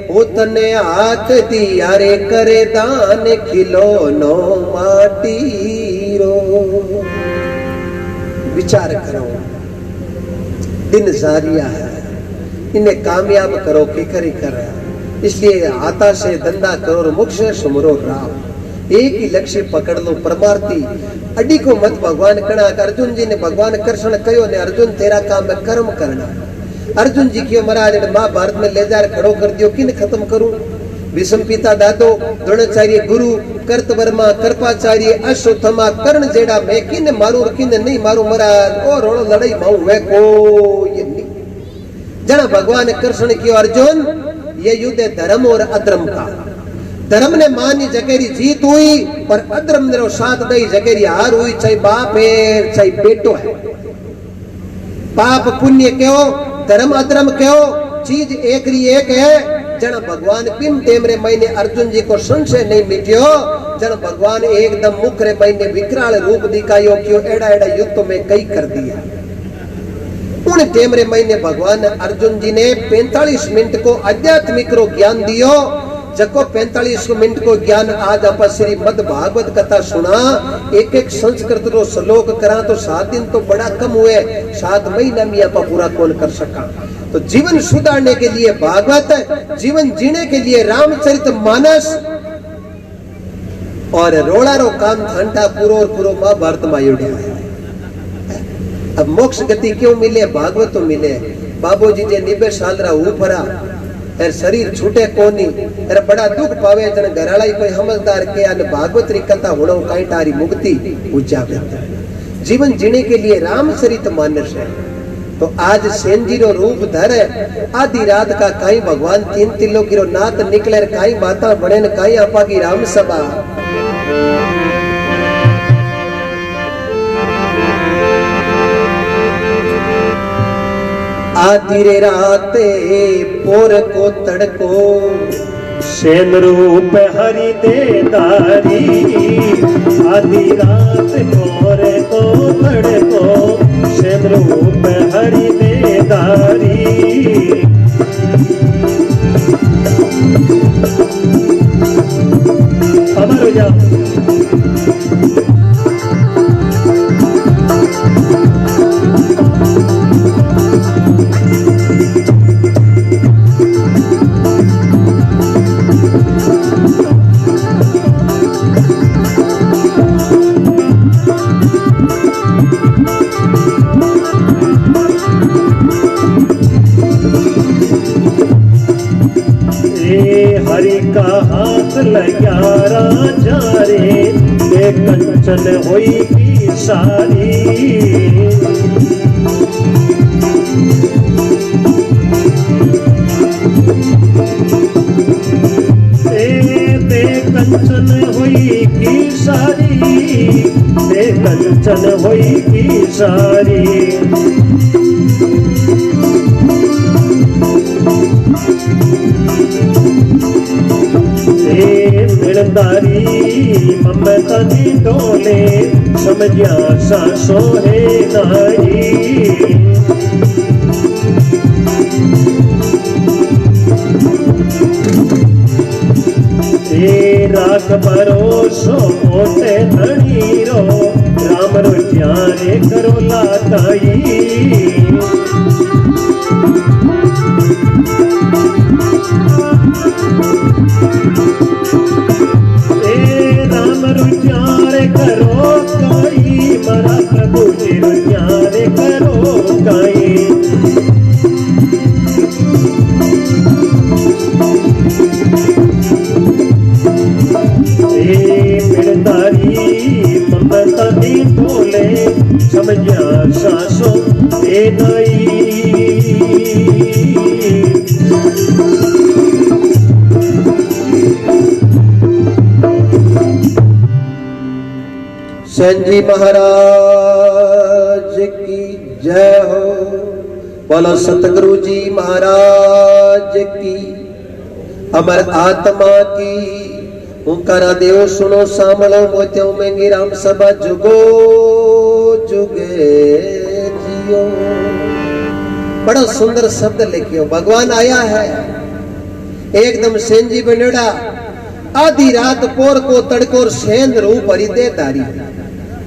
ओ तने हाथ दिया रे करे दान खिलौनो माटीरो। विचार करो दिन जारिया है, इन्हें कामयाब करो कि करी कर रहा, इसलिए आता से धंधा करो मोक्ष सुमरो राम। एक ही लक्ष्य पकड़ लो परमार्थी, अड्डी को मत भगवान कणा। अर्जुन जी ने भगवान कृष्ण कहो ने अर्जुन तेरा काम है कर्म करना। अर्जुन जी क्यों महाराज महाभारत में ले जा खड़ो कर दियो, किन खत्म करूं? भीष्म पिता दादो, द्रोणाचार्य गुरु, कर्तवर्मा, कृपाचार्य, अश्वत्थामा, कर्ण जेड़ा मैं किन मारू और किन नहीं मारू महाराज, और रोड़ो लड़ाई माऊ वे को ये नहीं। जना भगवान कृष्ण की अर्जुन ये युद्ध है धर्म और अधर्म का। धर्म ने मानी जगेरी जीत हुई पर अधर्म ने साथ दई जगेरी हार हुई, चाहे बाप है चाहे बेटो है। पाप पुण्य क्यों, धर्म अधर्म क्यों, चीज एक री एक है। जन भगवान बिन टेमरे महीने अर्जुन जी को संशय नहीं मिटियो। जन भगवान एकदम मुखरे महीने विकराल रूप दिखायो क्यों एड़ा एड़ा युद्ध में कई कर दिया। उन टेमरे महीने भगवान अर्जुन जी ने 45 मिनट को आध्यात्मिक रो ज्ञान दियो। जको 45 मिनट को ज्ञान आज आप श्रीमद भागवत कथा सुना, एक एक संस्कृत रो श्लोक करा तो 7 दिन तो बड़ा कम हुए, 7 महीना में आप पूरा कौन कर सका। तो जीवन सुधारने के लिए भागवत, जीवन जीने के लिए रामचरितमानस और रोड़ा रो काम घंटा पूरो और पूरो महाभारत में आयोड्या है। अब मोक्ष गति क्यों मिले, भागवत तो मिले। बाबू जी जे 90 साल रा ऊपरा एर शरीर छूटे कोनी, एर बड़ा दुख पावे जन घराळाई कोई समझदार के अन भागवत री कथा होणो काई तारी मुक्ति उजागर। जीवन जीने के लिए रामचरितमानस है। तो आज सेन जी रो रूप धरे, आधी रात का काई भगवान 3 तिलो की रो नात निकले, काई माता बने न काई आपा की राम सभा। आधी रे राते पोर को तड़को, सेन रूप हरि दे दारी। आधी रात पोर को तड़को, सेन रूप हरि दे दारी। अमर हो जा। हरि का हाथ लग्यारा जा रे, ये कंचन होई की सारी। ते कंचन होई की सारी, ते कंचन होई की सारी। मिलदारी ममता दी डोले, समझिया सासो है नारी। राख भरोसो मोटे धनी रो, राम रो ध्यान करो लाताई। राम रुचार करो काई, मरा प्रभु जी रुचार करो काई। मिलदारी ममता दी बोले, समझिया सासो ए नाई। सेन जी महाराज की जय हो। बोलो सतगुरु जी महाराज की। अमर आत्मा की ओंकारा देव सुनो सामलो मोत्यो मेंगी राम सभा जुगो जुगे जियो। बड़ा सुंदर शब्द लिखियो, भगवान आया है एकदम सेन जी बनेड़ा। आधी रात पोर को तड़कोर सेन रूप हरिदे दारी।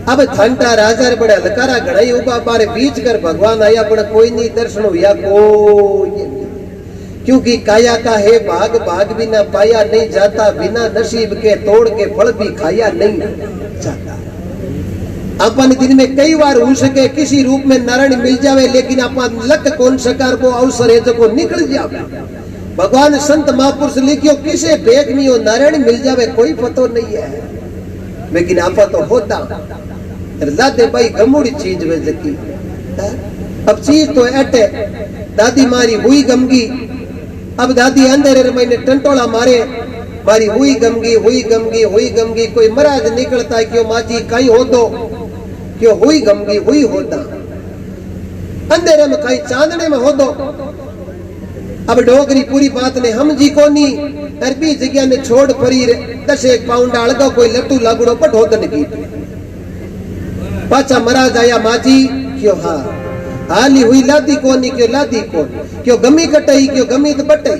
अब थंटा राजा बड़े हलकारा घड़ाई उबा बारे बीच कर भगवान आया, बड़ा कोई नहीं दर्शन हुआ कोई। क्योंकि काया का है भाग, भाग भी ना पाया नहीं जाता, बिना नसीब के तोड़ के फल भी खाया नहीं जाता। अपन दिन में कई बार हो सके किसी रूप में नारायण मिल जावे, लेकिन अपन लक कौन सकार को अवसर है जो निकल जावे। भगवान संत महापुरुष लिखियो किसे बेग में हो नारायण मिल जावे कोई पतो नहीं है, लेकिन आपा तो होता लादे भाई गमूड़ी चीज वे जकी। अब चीज तो अटे दादी मारी हुई गमगी, अब दादी अंधेरे महीने टंटोला मारे, मारी हुई गमगी हुई गमगी हुई गमगी, कोई महाराज निकलता है क्यों माजी कहीं हो दो, क्यों हुई गमगी हुई होता, अंधेरे में कहीं चांदने में हो दो। अब डोगरी पूरी बात ने हम जी कोनी अरबी जगह ने छोड़ परी 10 पाउंड अलगा कोई लट्टू लागुड़ो पट होदन की पाचा महाराज आया माजी क्यों हाँ हाली हुई लादी कोनी क्यों लादी कौन, क्यों गमी कटई क्यों गमी तो बटई,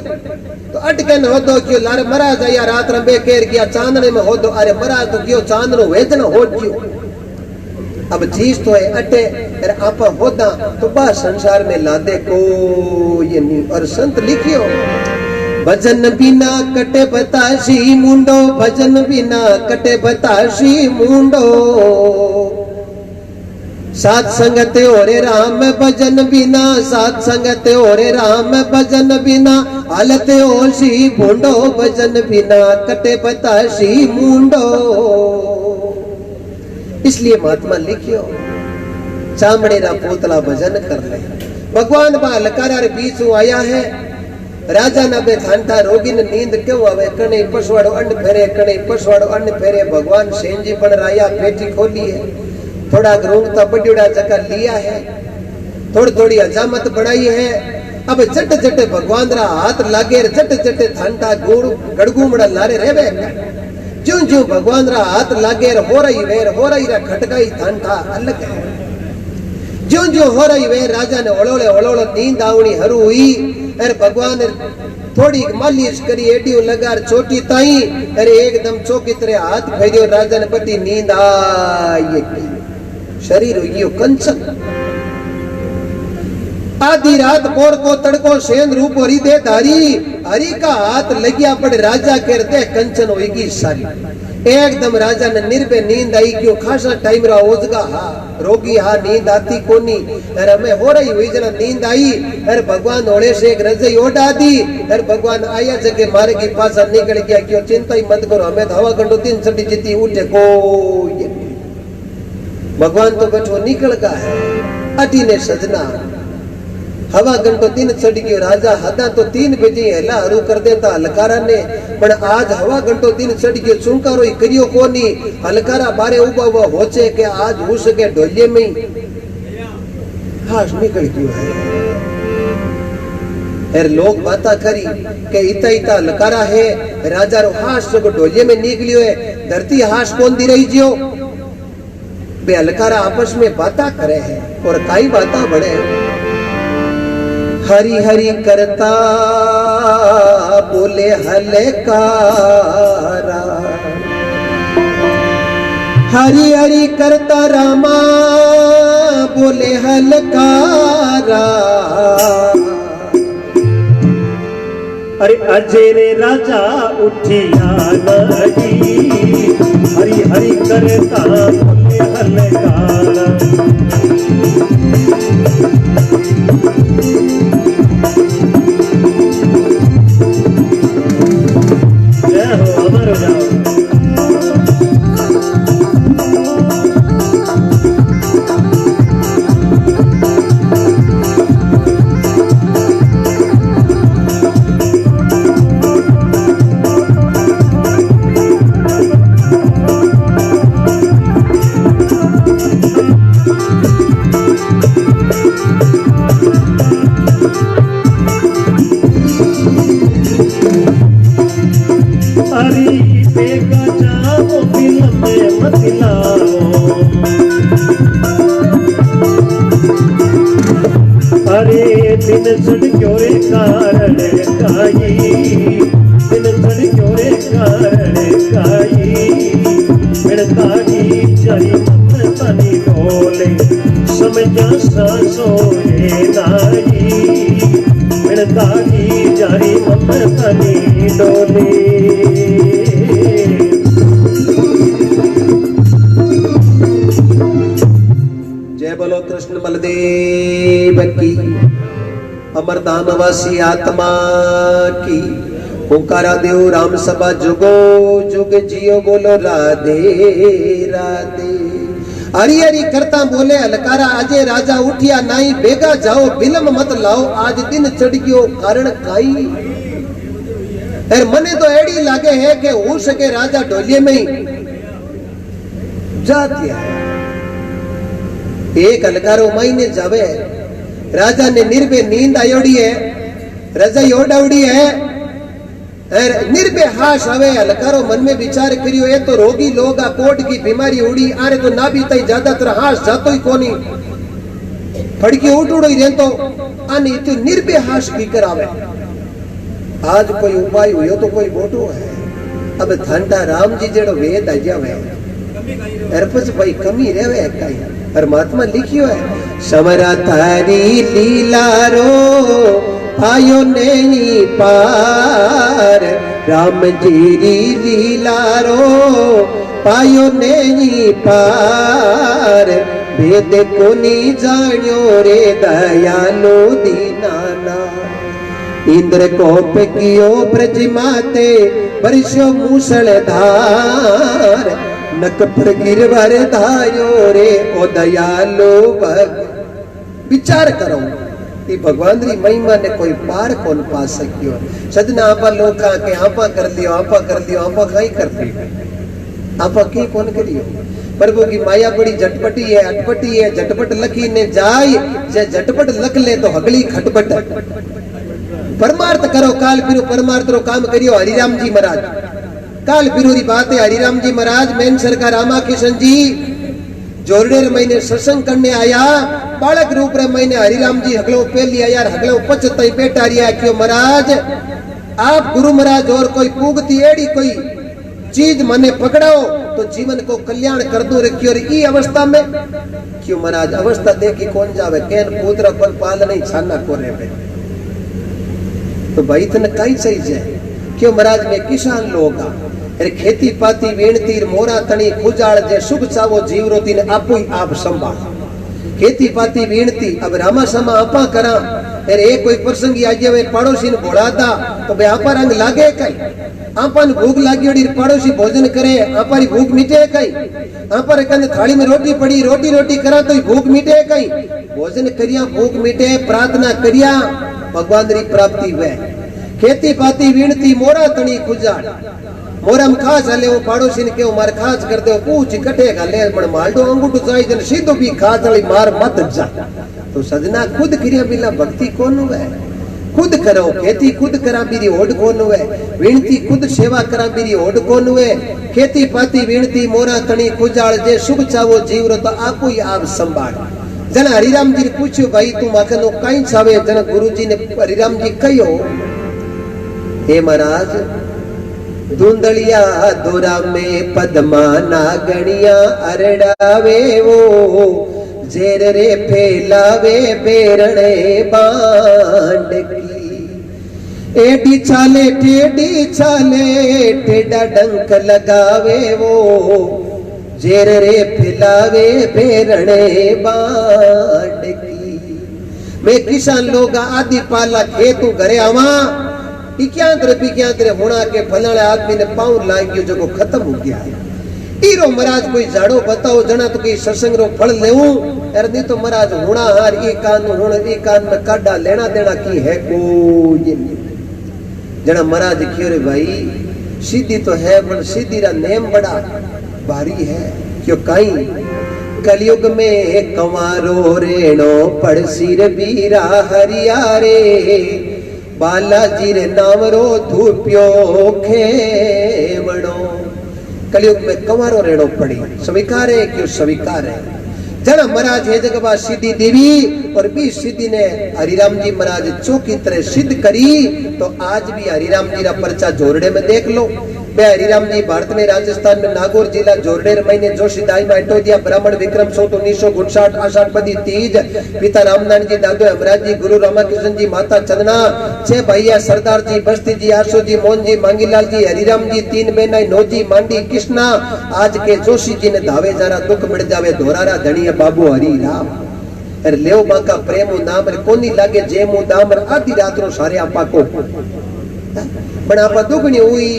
तो अटके न हो दो क्यों लारे महाराज आया रात रंबे केर गया चांदने में हो दो, अरे महाराज तो क्यों चांदनो वेदन हो क्यों। अब चीज तो है अटे अरे आपा होदा तो बा संसार में लादे को ये नहीं। और संत लिखियो भजन बिना कटे बताशी मुंडो, भजन बिना कटे बताशी मुंडो, सात संगत ओरे राम भजन बिना, सात संगत ओरे राम भजन बिना, हालत ओसी भूंडो भजन बिना कटे बताशी मुंडो। इसलिए महात्मा लिखियो चामड़े रा पोतला भजन कर ले। भगवान बा लकारा बीच आया है, राजा ना बे थानता रोगी ने नींद क्यों आवे, कने पसवाड़ो अन्न फेरे कने पसवाड़ो अन्न फेरे। भगवान सेंजी बन राया पेटी खोली है, थोड़ा ग्रोंगता बड्यूड़ा जगह लिया है, थोड़ी थोड़ी हजामत बढ़ाई है। अब जट जट भगवान रा हाथ लागे, जट जट थानता गुड़ गड़गुमड़ा लारे रेवे, ज्यों ज्यों भगवान रा हाथ लागे हो रही वेर हो रही रा खटकाई थानता अलग है। ज्यों ज्यों हो रही वेर राजा ने ओलोले ओलोले नींद आवनी हरू हुई, अरे भगवान थोड़ी मालिश करी एडियो लगार छोटी ताई, अरे एकदम चौकी तरह हाथ फेरियो, राजा ने बटी नींद आई, शरीर हुई कंचन। आधी रात पोर को तड़को सेन रूप हृदय धारी, हरि का हाथ लगिया पड़े राजा कर दे कंचन होगी सारी। एकदम राजा ने निर्भय नींद आई, क्यों खासा टाइम रहा ओजगा हा रोगी हा नींद आती कोनी, अरे हमें हो रही हुई जना नींद आई, अरे भगवान ओढ़े से एक रजाई ओढ़ा दी, अरे भगवान आया जगह मारे की पासा निकल गया, क्यों चिंता ही मत करो हमें हवा घंटो 3 सटी जीती उठे को। भगवान तो बैठो निकल गया है अटी ने सजना, हवा घंटो 3 चढ़ गयो, राजा हदा तो 3 बजे हेला हरू कर देता हलकारा ने, पण आज हवा घंटो 3 चढ़ गयो चुंकारो ही करियो कोनी। हलकारा बारे उबा हुआ होचे के आज हो सके ढोलिये में हाश निकल गयो है। एर लोग बाता करी के इता इता हलकारा है, राजा रो हाश जो ढोलिये में निकलियो है, धरती हाश कौन दी रही जियो बे हलकारा आपस में बाता करे है, और काई बाता बड़े हरि हरि करता बोले हलकारा, हरि हरि करता रामा बोले हलकारा। अरे अजेरे राजा उठिया नहीं, हरि हरि करता बोले हलकारा। जय हो अमर हो जाओ। अरे दिन सड़क्यों रे कारण काई, दिन सड़क्यों रे कारण काई, मिड़काई जारी मन तनी डोले, समझा सासोए नाई, मिड़काई जारी मन तनी डोले। जय बोलो कृष्ण बलदेव की। अमरधाम वासी आत्मा की। ओंकारा देव राम सभा जुगो जुग जियो बोलो राधे राधे। हरी हरी करता बोले अलकारा आजे राजा उठिया नाई बेगा जाओ बिलम मत लाओ आज दिन चढ़ गयो कारण काई। और मने तो एड़ी लागे है कि हो सके राजा ढोलिये में ही जा दिया। एक अलकारो महीने जावे राजा ने निर्भय नींद आयोड़ी है रजाई ओडावड़ी है निर्भय हाश आवे अलकारो मन में विचार करियो ये तो रोगी लोग कोट की बीमारी उड़ी आरे तो ना भी तई ज्यादातर हाश जातो ही कोनी फड़की उठुड़ो ही रहतो आनी तो निर्भय हाश की करावे। आज कोई उपाय हुयो तो कोई बोटो है अब धंटा राम जी जेड़ो वेद आ जावे अरपस भाई कमी रेवे काई परमात्मा लिखियो है समरा तारी लीला रो आयो नहीं पार राम जी लीला रो पायो नहीं पार भेद को नहीं जानियो रे दयालो दीनाना। इंद्र कोप कियो ब्रज माते बरसो मूसलधार नक पर गिरवर धायो रे ओ दयालो भग। विचार करो भगवान री महिमा ने कोई पार कौन पा सकियो। सजना आपा लोका के आपा कर लियो आपा कहीं कर लियो आपा की कौन करियो। प्रभु की माया बड़ी झटपटी है अटपटी है झटपट लकी ने जाय जे झटपट लक ले तो हगली खटपट। परमार्थ करो काल फिरो परमार्थ रो काम करियो। हरिराम जी महाराज काल फिरो री बात है। हरिराम जी महाराज मेन सरकार रामा किशन जी जोरडेर महीने सत्संग करने आया बालक रूप रे महीने हरिराम जी हगलो पहली आया हगलो पचतई बेटा रिया क्यों महाराज आप गुरु महाराज और कोई पूगती एड़ी कोई चीज मने पकड़ाओ तो जीवन को कल्याण कर दो रखियो। ई अवस्था में क्यों महाराज अवस्था देखी कौन जावे केन पुत्र पर पाल नहीं छाना को रे तो भाई तने कई सही है क्यों महाराज में किसान लोग अरे खेती पाती वेणती मोरा तणी खुजाड़ जे सुख चावो जीवरोती ने आपो ही आप संभाल खेती पाती वेणती अब रामा समा आपा करा अरे एक कोई प्रसंगी आ जावे पड़ोसी ने बोलाता तो बे आपा रंग लागे कई आपा ने भूख लागी पड़ोसी भोजन करे आपा री भूख मिटे कई आपा रे कने थाली में रोटी पड़ी रोटी करा तो भूख मिटे कई भोजन करिया भूख मिटे प्रार्थना करिया भगवान री प्राप्ति वे। खेती पाती वीणती मोरा तणी खुजाड़ मोरम खास हले वो पड़ोसी ने केव मार खास कर दे पूछ कटे गले पण मालडो अंगूठो जाई जन सीधो भी खास वाली मार मत जा। तो सजना खुद क्रिया बिना भक्ति कौन हुए खुद करो खेती खुद करा बीरी ओड कौन हुए वीणती खुद सेवा करा बीरी ओड कौन हुए। खेती पाती वीणती मोरा तणी खुजाड़ जे सुख चावो जीवरो तो आपो ही आप संभाल। जना हरिराम जी ने पूछ्यो भाई तू माके नो काई चावे जना गुरुजी ने हरिराम जी कहियो हे महाराज धुंधलिया दोरा में पद्मा नागणिया अरडावे वो जेर रे फैलावे बेरणे बांड की एडी चाले टेढ़ा डंक लगावे वो जेर रे फैलावे बेरणे बांड की। मैं किसान लोग आदि पाला खेतू घरे आवा इक्यांतरे होना के फलाने आदमी ने पाँव लाग गयो जो खत्म हो गया है। ईरो महाराज कोई झाड़ो बताओ जना तो कई सत्संग रो फल लेऊं अरे नहीं तो महाराज होना हार ये कान में काडा लेना देना की है कोई जना महाराज क्यों रे भाई सीधी तो है पर सीधी रा नेम बड़ा भारी है क्यों कई कलयुग में कंवारो रेणो पड़ सिर बीरा हरियारे बालाजी रे नाम रो धूप्यो खेवड़ो। कलयुग में कंवारो रेणो पड़ी स्वीकार है क्यों स्वीकार है। जना महाराज है जगह सिद्धि देवी और भी सिद्धि ने हरिराम जी महाराज चौकी तरह सिद्ध करी तो आज भी हरिराम जी रा पर्चा जोरड़े में देख लो बे हरिराम जी भारत में राजस्थान में नागौर जिला जोरडेर महीने जोशी दाई में अटोदिया ब्राह्मण विक्रम सोट 1959 आषाढ़ बदी तीज पिता रामनारायण जी दादो हेमराज जी गुरु रामाकृष्ण जी माता चंदना छह भैया सरदार जी बस्ती जी आशो जी मोहन जी मांगीलाल जी हरिराम जी तीन बहना नौजी मांडी कृष्णा आज के जोशी जी ने धावे जरा दुख मिट जावे धोरारा धनिया बाबू हरिराम अरे लेव बाका प्रेम नाम रे कोनी लागे जेमू दाम आधी रात रो सारे आपा को पण आपा दुगणी हुई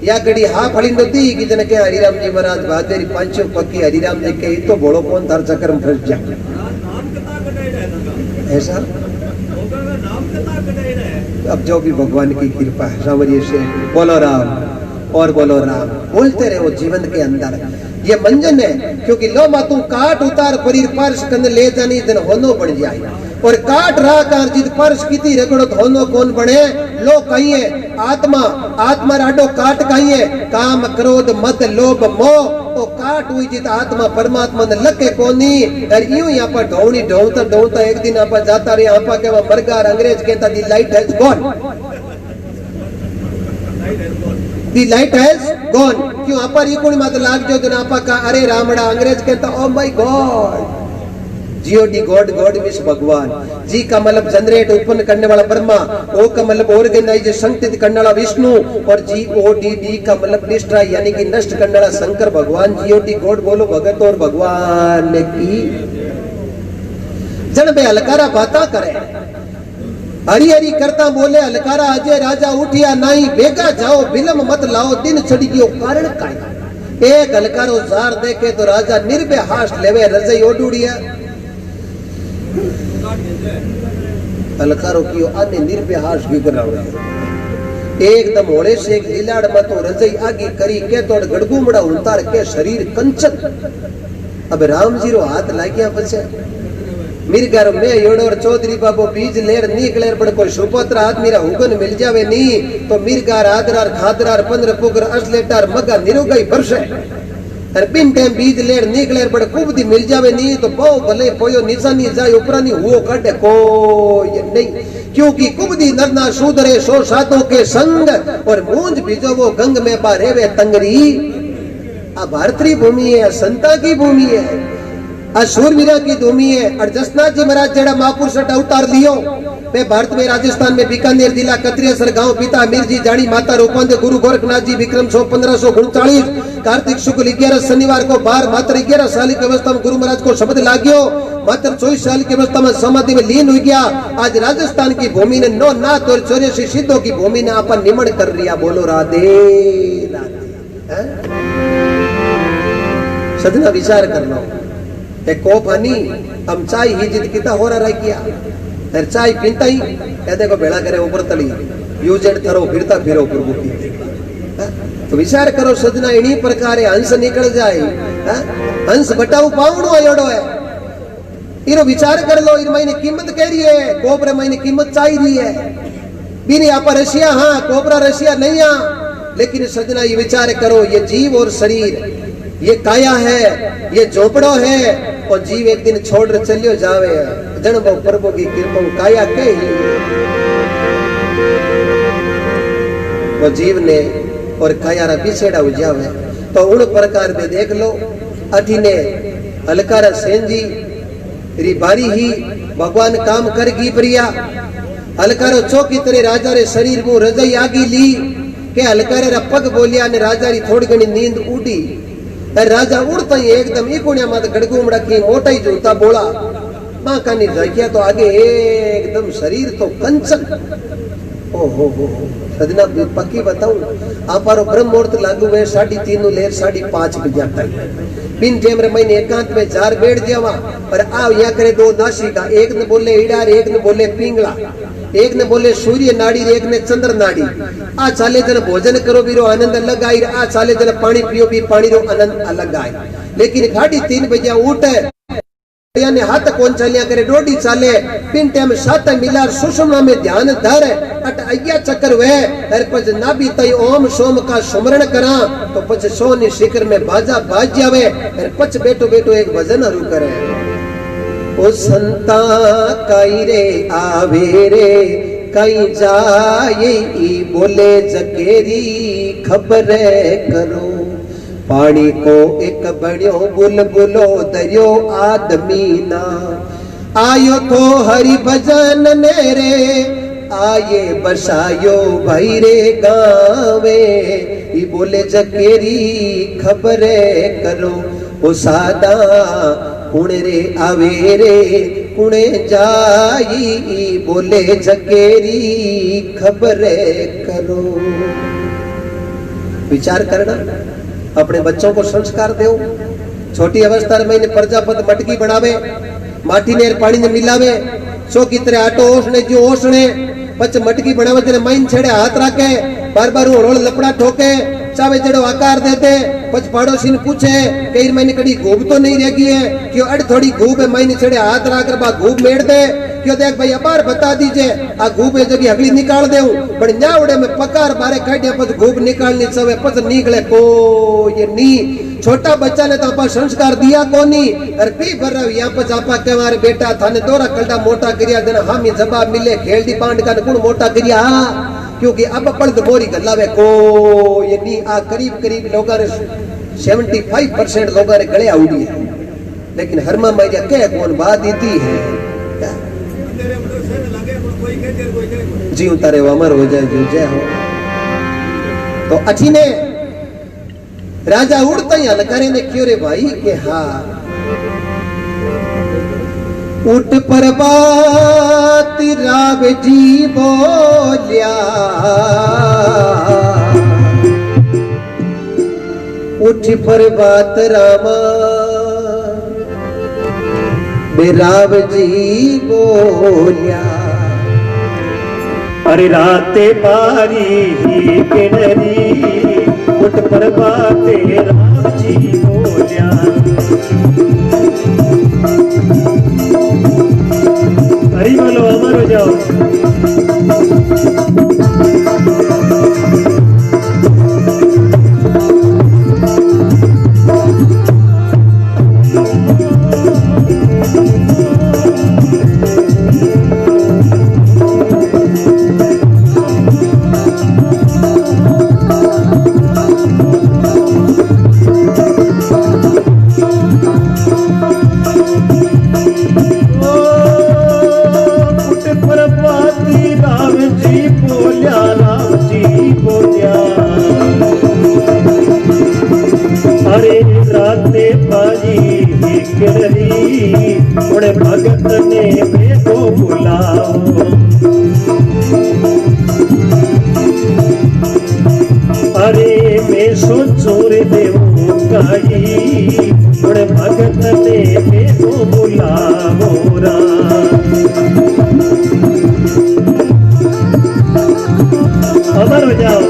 या घड़ी हा फड़ी नती कि जने के हरिराम जी महाराज बहादुरी पांचो पक्की हरिराम जी के तो बोलो कौन तार चक्कर में फंस जा ऐसा अब जो भी भगवान की कृपा है सांवरिये से बोलो राम और बोलो राम बोलते रहे वो जीवन के अंदर ये मंजन है क्योंकि लो मातू काट उतार परीर पार्श कंद ले जानी दिन होनो बन जाए और काट रहा कार जिद पर्श कीती रगड़ो होनो कौन बने लो कहिए आत्मा आत्मा राडो काट कहिए काम क्रोध मद लोभ मोह तो काट हुई जित आत्मा परमात्मा ने लगे कोनी और यूं यहाँ पर ढोनी ढोता ढोता एक दिन आप जाता रहे आप के मरगार अंग्रेज कहता the light has gone the light has gone क्यों आप पर कोनी मत लाग जो दिन आपा का अरे रामड़ा अंग्रेज कहता oh my God GOD God God means भगवान जी का मतलब जनरेट उत्पन्न करने वाला ब्रह्मा ओ का मतलब ऑर्गेनाइज संगठित करने वाला विष्णु और जी ओ डी डी का मतलब डिस्ट्रॉय यानी कि नष्ट करने वाला शंकर भगवान जीओडी गॉड बोलो भगत और भगवान की जन बे अलकारा बाता करे हरी हरी करता बोले अलकारा अजय राजा उठिया नहीं बेगा जाओ विलम मत लाओ दिन चढ़ी गयो कारण काय एक अलकारो जार देखे तो राजा निर्भय हास लेवे रजई ओडुड़िया अलकारो कियो आने निर्भय हास भी करावे एकदम होले से एक लीलाड़ में तो रजई आगी करी के तोड़ गड़गुमड़ा उतार के शरीर कंचन अब राम जी रो हाथ लाग्या पछे मिरगार में योड़ोर चौधरी बाबू बीज लेर निकले बड़ कोई सुपत्र आदमी रा हुगन मिल जावे नी तो मिरगार आदरार खादरार 15 पुगर असलेटार मगा निरोगई बरसे और बिन टाइम बीज लेर निकले बड़ कुबदी मिल जावे नी तो बहु भले पोयो निशानी जाय उपरानी हुओ काटे कोई नहीं क्योंकि कुबदी नरना सुधरे सो सातों के संग और मूंज बीजो वो गंग में बारेवे तंगरी आ भारतीय भूमि है संता की भूमि है शूरवीरा की भूमि है और जसनाथ जी महाराज जेड़ा महापुरुष अवतार लियो वे भारत में राजस्थान में बीकानेर जिला कत्रियासर गांव पिता अमीर जी जानी माता रूपंद गुरु गोरखनाथ जी विक्रम 1539 कार्तिक शुक्ल 11 शनिवार को बार मात्र 11 साल की अवस्था में गुरु महाराज को शब्द लाग्यो मात्र 24 साल की अवस्था में समाधि में लीन हो गया आज राजस्थान की भूमि ने 9 नाथ और 84 सिद्धों की भूमि ने आपन निमण कर लिया बोलो राधे राधे सदना विचार कर लो एक कोप हनी हम चाय ही जिद किता हो रहा किया फिर चाय पीता ही कहते को भेड़ा करे ऊपर तली यूजेड थरो फिरता फिरो प्रभु की तो विचार करो सजना इन्हीं प्रकार हंस निकल जाए हंस बटाऊ पावणो आयोडो है इरो विचार कर लो इन महीने कीमत कह रही है कोबरा महीने कीमत चाह रही है बीनी आप रशिया हाँ कोबरा रशिया नहीं हाँ लेकिन सजना ये विचार करो ये जीव और शरीर ये काया है ये झोपड़ो है और जीव एक दिन छोड़ चलियो जावे जन्म प्रभु की कृपा काया के ही वो जीव ने और काया रा बिछेड़ा उजावे तो उन प्रकार में देख लो अठीने अलकारा सेन जी री बारी ही भगवान काम कर गी प्रिया अलकारो चौकी तरह राजा रे शरीर में रजई आगी ली के अलकारे रा पग बोलिया ने राजा री थोड़ी घनी नींद उड़ी राजा उड़ता ही एकदम इकोनिया मात गड़गुमड़ा की मोटाई जूता बोला मां का नहीं जाकिया तो आगे एकदम शरीर तो कंचन ओ हो सजना पक्की बताऊं आपारो ब्रह्म मुहूर्त लागू है 3:30 लेर 5:30 बजे तक बिन टेम रे महीने एकांत में 4 बैठ जावा और आ यहाँ करे 2 नासिका एक ने बोले इडार एक ने बोले पिंगला एक ने बोले सूर्य नाड़ी एक ने चंद्र नाड़ी आ चाले जन भोजन करो भी रो आनंद अलग आई आ चाले जन पानी पियो भी पानी रो आनंद अलग आए लेकिन 3:30 बजे उठे ने हाथ कौन चलिया करे डोडी चाले पिन टाइम सात मिलार सुषमा में ध्यान धर अट अज्ञा चक्कर वे हर पज नाभि तई ओम सोम का सुमरण करा तो पछ सोनी शिखर में बाजा बाज जावे हर पछ बैठो बैठो एक भजन हरु करे ओ संता काई रे आवे रे कहीं जाए बोले जकेरी खबर करो। पानी को एक बड़ियो बुलबुलो दरियो आदमी ना आयो तो हरि भजन नेरे आये बसायो भाई रे गावे बोले जकेरी खबर करो। ओ सादा कुणे रे आवे रे कुणे जाई बोले जकेरी खबर करो। विचार करना, अपने बच्चों को संस्कार दो। छोटी अवस्था में इन्हें प्रजापत मटकी बनावे, माटी ने पानी ने मिलावे, सो की तरह आटो ओसने जो ओसने पच मटकी बनावे तेरे माइन छेड़े हाथ राखे, बार बार रोल लपड़ा ठोके, चावे जड़ो आकार देते, पच पड़ोसी ने पूछे कई महीने कड़ी घूब तो नहीं रह गई है, क्यों अड़ थोड़ी घूब है, माइन छेड़े हाथ रख कर बा घूब मेड़ दे, क्यों देख भाई अपार बता दीजिए आ घूब है जगह अगली निकाल दे पर न्यावड़े में पकार बारे काटे पच घूब निकालनी सवे पच निकले को ये नी। छोटा बच्चा ने तो आपा संस्कार दिया कोनी और पी भर यहाँ पर आपा के मारे बेटा थाने दोरा कलटा मोटा करिया देना हम जवाब मिले खेल दी पांड का कुण मोटा करिया, क्योंकि अब पढ़ मोरी गलावे को ये नी। आ करीब करीब लोगों ने 75% लोगों ने गले आउडी है, लेकिन हरमा मैया कह कौन बात इती है जी उतारे अमर हो जाए जो जय हो। तो अच्छी ने राजा उड़ता ही अलकारे ने क्यों रे भाई के हाँ उठ प्रभात राव जी बोलिया, उठ प्रभात रामा राव जी बोलिया। अरे राते पारी ही किनरी उठ प्रभाते राम जी बोलिया। हरी बोलो अमर हो जाओ। अरे राते पाजी ही किरली उड़े भगत ने मेको बुलाओ। अरे मैं सोचो रे देवो काई उड़े भगत ने मेको बुलाओ रा। अमर हो जाओ।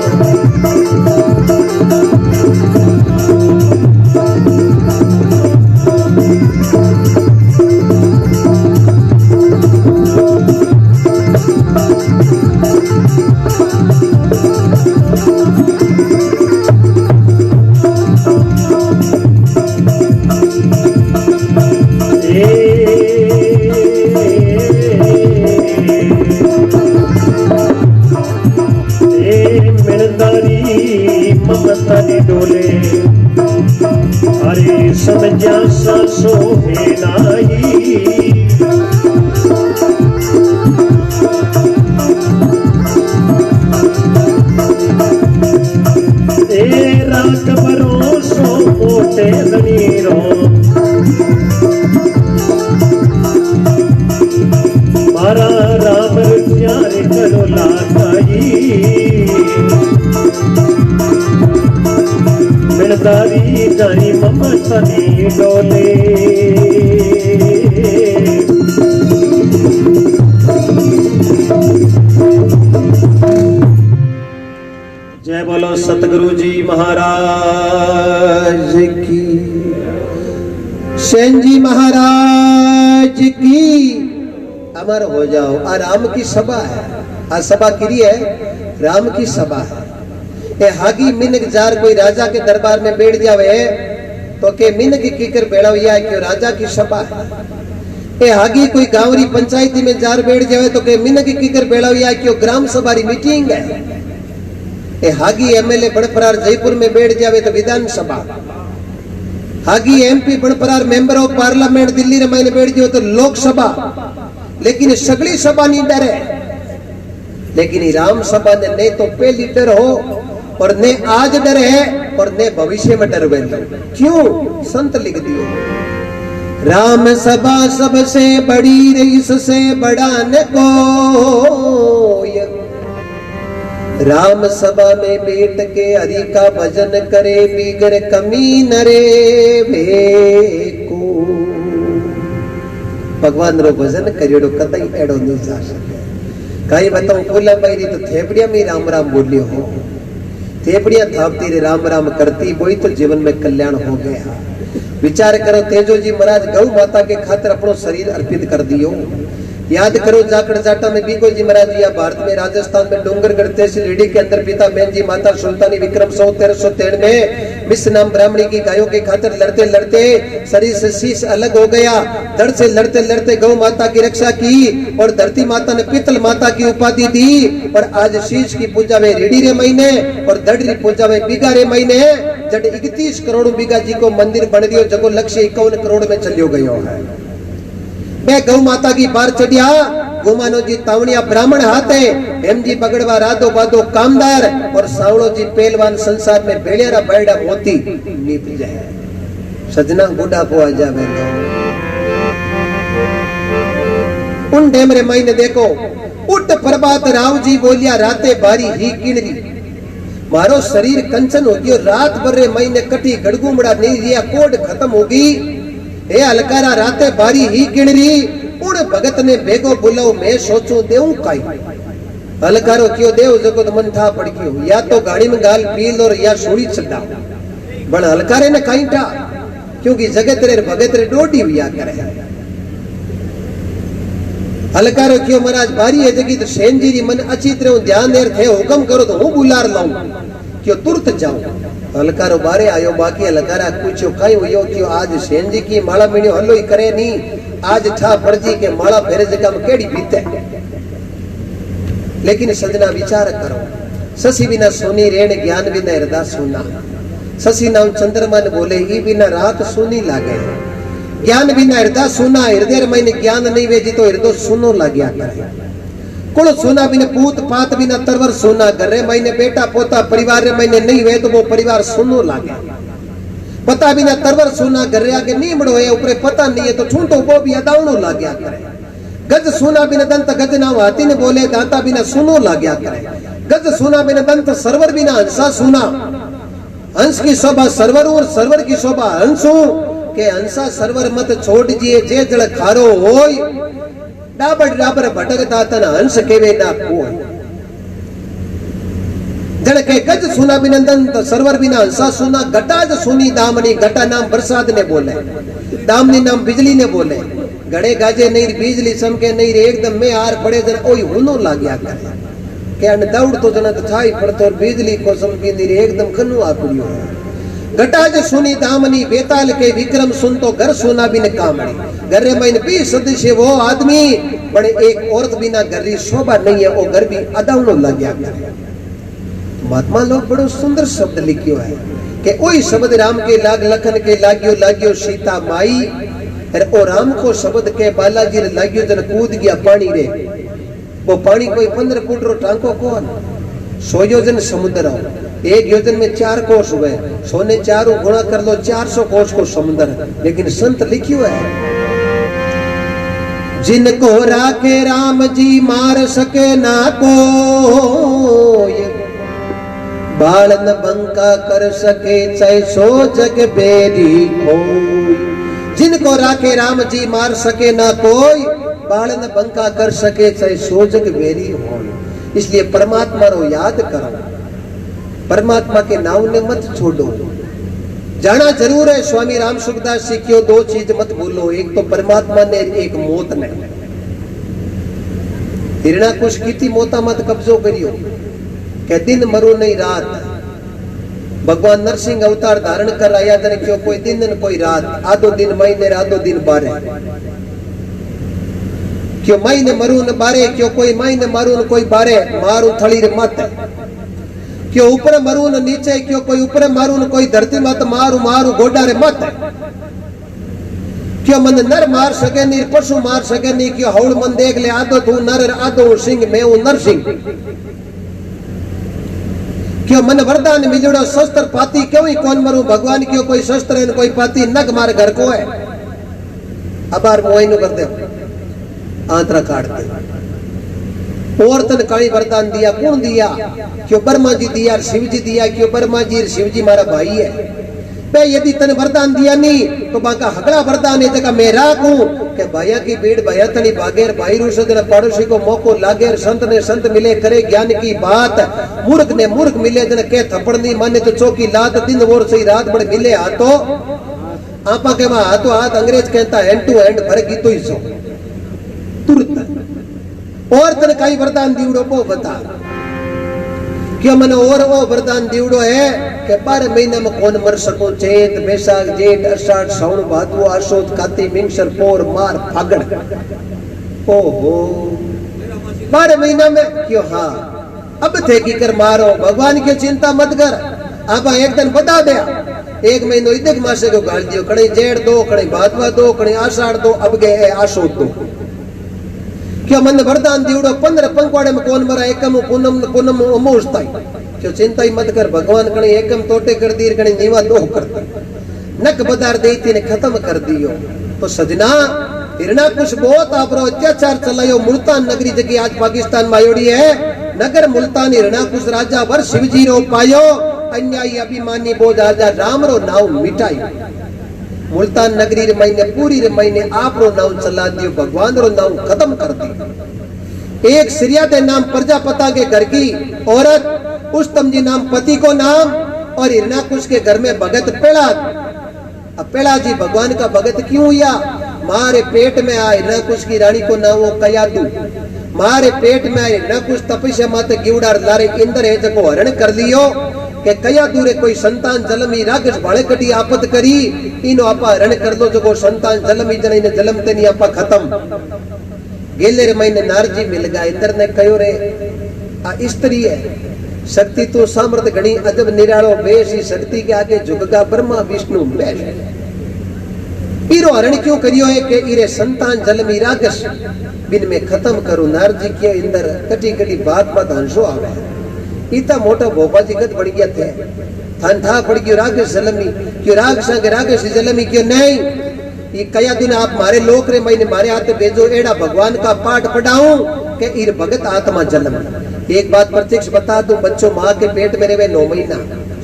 ममता डोले अरे समझा सासो है नाई। तेरा कबरों सो मोटे जमीरों मारा राम प्यारे करो लागाई। मिलदारी जानी ममता नी डोले। जय बोलो सतगुरु जी महाराज की, सेन जी महाराज की। अमर हो जाओ। आ राम की सभा है, आ सभा किरी है राम की सभा है। ए हागी मिनक जार कोई राजा के दरबार में बैठ जावे तो के मिनक की कर बेड़ाविया क्यों राजा की सभा है। ए हागी कोई गांवरी पंचायती में जार बैठ जावे तो के मिनक की कर बेड़ाविया क्यों ग्राम सभा री मीटिंग है। ए हागी एमएलए बड़परार जयपुर में बैठ जावे तो विधानसभा, हागी एमपी बड़परार मेंबर ऑफ पार्लियामेंट दिल्ली रे मायने बैठ जाओ तो लोकसभा, लेकिन सगली सभा नहीं डरे। लेकिन राम सभा ने नहीं तो पहली डर हो और ने आज डर है और ने भविष्य में डर बन। क्यों? संत लिख दियो राम सभा सबसे बड़ी रईस से बड़ा न कोई। राम सभा में बैठ के हरि का भजन करे बिगर कमी नरे भेको। भगवान रो भजन करियो कतई एड़ो नहीं जा सके। कई बताऊं फूला भाई तो थेपड़िया में राम राम बोलियो हो, थेपड़िया थापती रे राम राम करती वही तो जीवन में कल्याण हो गया। विचार करो तेजो जी महाराज गौ माता के खातिर अपनो शरीर अर्पित कर दियो। याद करो जाकड़ जाटा में बीको जी महाराज या भारत में राजस्थान में डूंगरगढ़ तहसील रेडी के अंदर पिता बहन जी माता सुल्तानी विक्रम 1393 में मिस नाम ब्राह्मणी की गायों के खातिर लड़ते लड़ते शरीर से शीश अलग हो गया। दर्द से लड़ते लड़ते गौ माता की रक्षा की और धरती माता ने पितल माता की उपाधि दी। और आज शीश की पूजा में रेडी रे महीने और दड़ की पूजा में बीघा रे महीने जब 31 करोड़ बीघा जी को मंदिर बन दियो जगो लक्ष्य 51 करोड़ में चलियो गयो है। मैं गौ माता की बार चढ़िया गोमानो जी तावड़िया ब्राह्मण हाथे हेम जी पगड़वा राधो बाधो कामदार और सावड़ो जी पहलवान संसार में बेड़ेरा बैड़ा मोती नीप जाए। सजना बुढ़ा को आ जावे उन डेमरे महीने देखो उठ प्रभात राव जी बोलिया राते बारी ही किणरी। मारो शरीर कंचन हो गयो रात भर रे महीने कटी गड़गुमड़ा नहीं रिया कोड खत्म होगी। हे अलकारा राते बारी ही किणरी उन भगत ने बेगो बुलाओ मैं सोचू देऊ काई। अलकारो क्यों देव जगो तो मन था पड़ गयो या तो गाड़ी में गाल पील और या सोड़ी चढ़ा बण अलकारे ने काई था क्योंकि जगत रे भगत रे डोडी हुआ करे। अलकारो क्यों महाराज बारी है जगी तो सेन जी मन अच्छी तरह ध्यान देर थे हुक्म करो तो हूं बुलार लाऊं क्यों तुरंत जाऊं। अलकारो बारे आयो बाकी अलकारा पूछो कई हुयो क्यों आज सेन जी की माला मीणियो हल्लो ही करे नी आज छा पड़जी के माला फेरे जगह में केड़ी बीते। लेकिन सजना विचार करो शशि बिना सोनी रेण ज्ञान बिना हृदय सोना। शशि नाम चंद्रमा ने बोले ई बिना रात सोनी लागे ज्ञान बिना हृदय सोना। हृदय में ज्ञान नहीं वेजी तो हृदय सुनो लाग्या करे। कुल सोना बिना पूत पात बिना तरवर सोना। घरे महीने बेटा पोता परिवार रे महीने नहीं वे तो वो परिवार सुनो लागे। पता बिना तरवर सोना घरे आगे नीमड़ो है ऊपर पता नहीं है तो छूटो वो भी अदावनो लाग्या करे। गज सोना बिना दंत गज नाम हाथी ने बोले दाता बिना सुनो लाग्या करे। गज सोना बिना दंत सरवर बिना हंसा सुना। हंस की शोभा सरवर और सरवर की शोभा हंसू के हंसा सरवर मत छोड़ जिए जे जड़ खारो होय। डाबर डाबर भटकता तन हंस केवे ना कोई। जड़ के गज सुना बिनंदन तो सरवर बिना हंसा सुना। घटाज सुनी दामनी घटा नाम प्रसाद ने बोले दामनी नाम बिजली ने बोले। गड़े गाजे नहीं बिजली समके नहीं रे एकदम में आर पड़े जन ओई हुनो लाग्या करे के अन दौड़ तो जन थाई पड़तो बिजली को समकी नहीं रे एकदम कनु आकुड़ियो है। घटाज सुनी दामनी बेताल के विक्रम सुन तो घर सोना बिन कामड़ी। घर में भी सदस्य वो आदमी बड़े एक औरत बिना घर शोभा नहीं है वो घर भी अदावनो लाग्या करे। महात्मा लोग बड़ो सुंदर शब्द लिखियो है कि ओई शब्द राम के लाग लखन के लाग्यो लाग्यो सीता माई। ओ राम को शब्द के बालाजी रे लाग्यो जन कूद गया पानी रे। वो पानी कोई 15 फुट रो टांको कौन 100 योजन समुद्र हो। एक योजन में 4 कोस हुए 100 ने 4 गुणा कर लो 400 कोस को समुद्र। लेकिन संत लिखियो है जिनको राखे राम जी मार सके ना कोई। बालन बंका कर सके चाहे सो जग बेरी कोई। जिनको राखे राम जी मार सके ना कोई। बालन बंका कर सके चाहे सो जग बेरी हो। इसलिए परमात्मा रो याद करो परमात्मा के नाम ने मत छोड़ो। जाना जरूर है स्वामी राम सुखदास जी क्यों 2 चीज मत भूलो। एक तो परमात्मा ने एक मौत ने हिरणा कुछ की थी मोता मत कब्जो करियो के दिन मरो नहीं रात। भगवान नरसिंह अवतार धारण कर आया जन क्यों कोई दिन कोई रात आधो दिन महीने आधो दिन 12 क्यों माई ने मरू न बारे, क्यों कोई माई ने मारू न कोई बारे, मारू थड़ी रे मत। क्यों ऊपर मरू न नीचे, क्यों कोई ऊपर मारू न कोई धरती मत, मारू मारू गोडा रे मत। क्यों मन नर मार सके नहीं, पशु मार सके नहीं, क्यों हौड़ मन देख ले आदो तू नर आदो सिंह मैं हूं नर सिंह। क्यों मन वरदान मिलड़ो शस्त्र पाती, क्यों ही कौन मरू भगवान, क्यों कोई शस्त्र है कोई पाती, नग मार घर को है। अबार मोइनो कर दे आंतरा काट दे। और तन काली वरदान दिया कौन दिया? क्यों ब्रह्मा जी दिया, शिव जी दिया। क्यों ब्रह्मा जी शिव जी मारा भाई है। बे यदि तन वरदान दिया नहीं तो बाका हगड़ा वरदान है जगह मैं राखूं के भाइया की भीड़ भैया तनी भागेर भाई रुसद पड़ोसी को मौको लागेर, संत ने संत मिले करे ज्ञान की बात, मूर्ख ने मूर्ख मिले जन के थप्पड़ नहीं माने तो चौकी लात, दिन और सही रात बड़े मिले हाथों आपा के वहां हाथों हाथ, अंग्रेज कहता हैंड टू हैंड फर्क ही तो ही सो तुरंत। और तन कई वरदान दीवड़ो को बता क्यों मैंने और वो वरदान दीवड़ो है कि 12 महीने में कौन मर सको, चैत बैसाख जेठ अषाढ़ सावन भादो आशोद काती मिंगसर पोर मार फागड़। ओहो 12 महीना में क्यों? हाँ अब थे की कर मारो, भगवान की चिंता मत कर। आप एक दिन बता दे 1 महीनो इधर मासे को गाल दियो, कड़ी जेठ दो, कड़ी भादवा दो, कड़ी आषाढ़ दो, अब गए आशोद दो। क्यों मन वरदान दीवड़ो 15 पंखवाड़े में कौन मरा, एकम पूनम पूनम अमोस्ता। क्यों चिंता ही मत कर, भगवान कणी एकम तोटे कर दी, कणी नीवा दो कर नक बदार देती ने खत्म कर दियो। तो सजना हिरणा कुछ बहुत आपरो अत्याचार चलायो, मुल्तान नगरी जगह आज पाकिस्तान में आयोड़ी है, नगर मुल्तान हिरणा कुछ राजा वर शिवजी रो पायो, अन्यायी अभिमानी बोझ आजा राम रो नाव मिटाई। मुल्तान नगरी रे महीने पूरी रे महीने आप रो नाव चला दियो, भगवान रो नाव खत्म कर दी। एक सिरिया के नाम प्रजापता के घर की औरत, उस्तम जी नाम पति को नाम, और हिरणाकुश के घर में भगत पेड़ा। अब पेड़ा जी भगवान का भगत क्यों हुआ? मारे पेट में आए हिरणाकुश की रानी को नाम वो कयादू, मारे पेट में आए हिरणाकुश तपस्या माते गिवड़ार लारे इंद्र है जको हरण कर लियो के कया दूरे कोई संतान जलमी रागस भाड़े कटी आपत करी, इनो आपा हरण कर दो जको संतान जलमी जने ने जलमते नहीं आपा खत्म। गेले रे महीने नारजी मिल गया, इंद्र ने कहो रे आ स्त्री है, शक्ति तो सामर्थ घणी अजब निरालो बेश, ही शक्ति के आगे झुकगा ब्रह्मा विष्णु महेश। इरो हरण क्यों करियो है के इरे संतान जलमी रागस बिन में खत्म करो। नारजी के इंद्र कटी कटी बात बात हंसो आवे, इतना मोटा भोपा जी गद बढ़ गया थे, थान था पड़ गयो रागस जलमी, क्यों रागसा के रागस जलमी क्यों नहीं? ये कया दिन आप मारे लोक रे मैंने मारे हाथ भेजो, एड़ा भगवान का पाठ पढ़ाऊं के इर भगत आत्मा जन्म। एक बात प्रत्यक्ष बता दूं, बच्चों माँ के पेट में रहे 9 महीना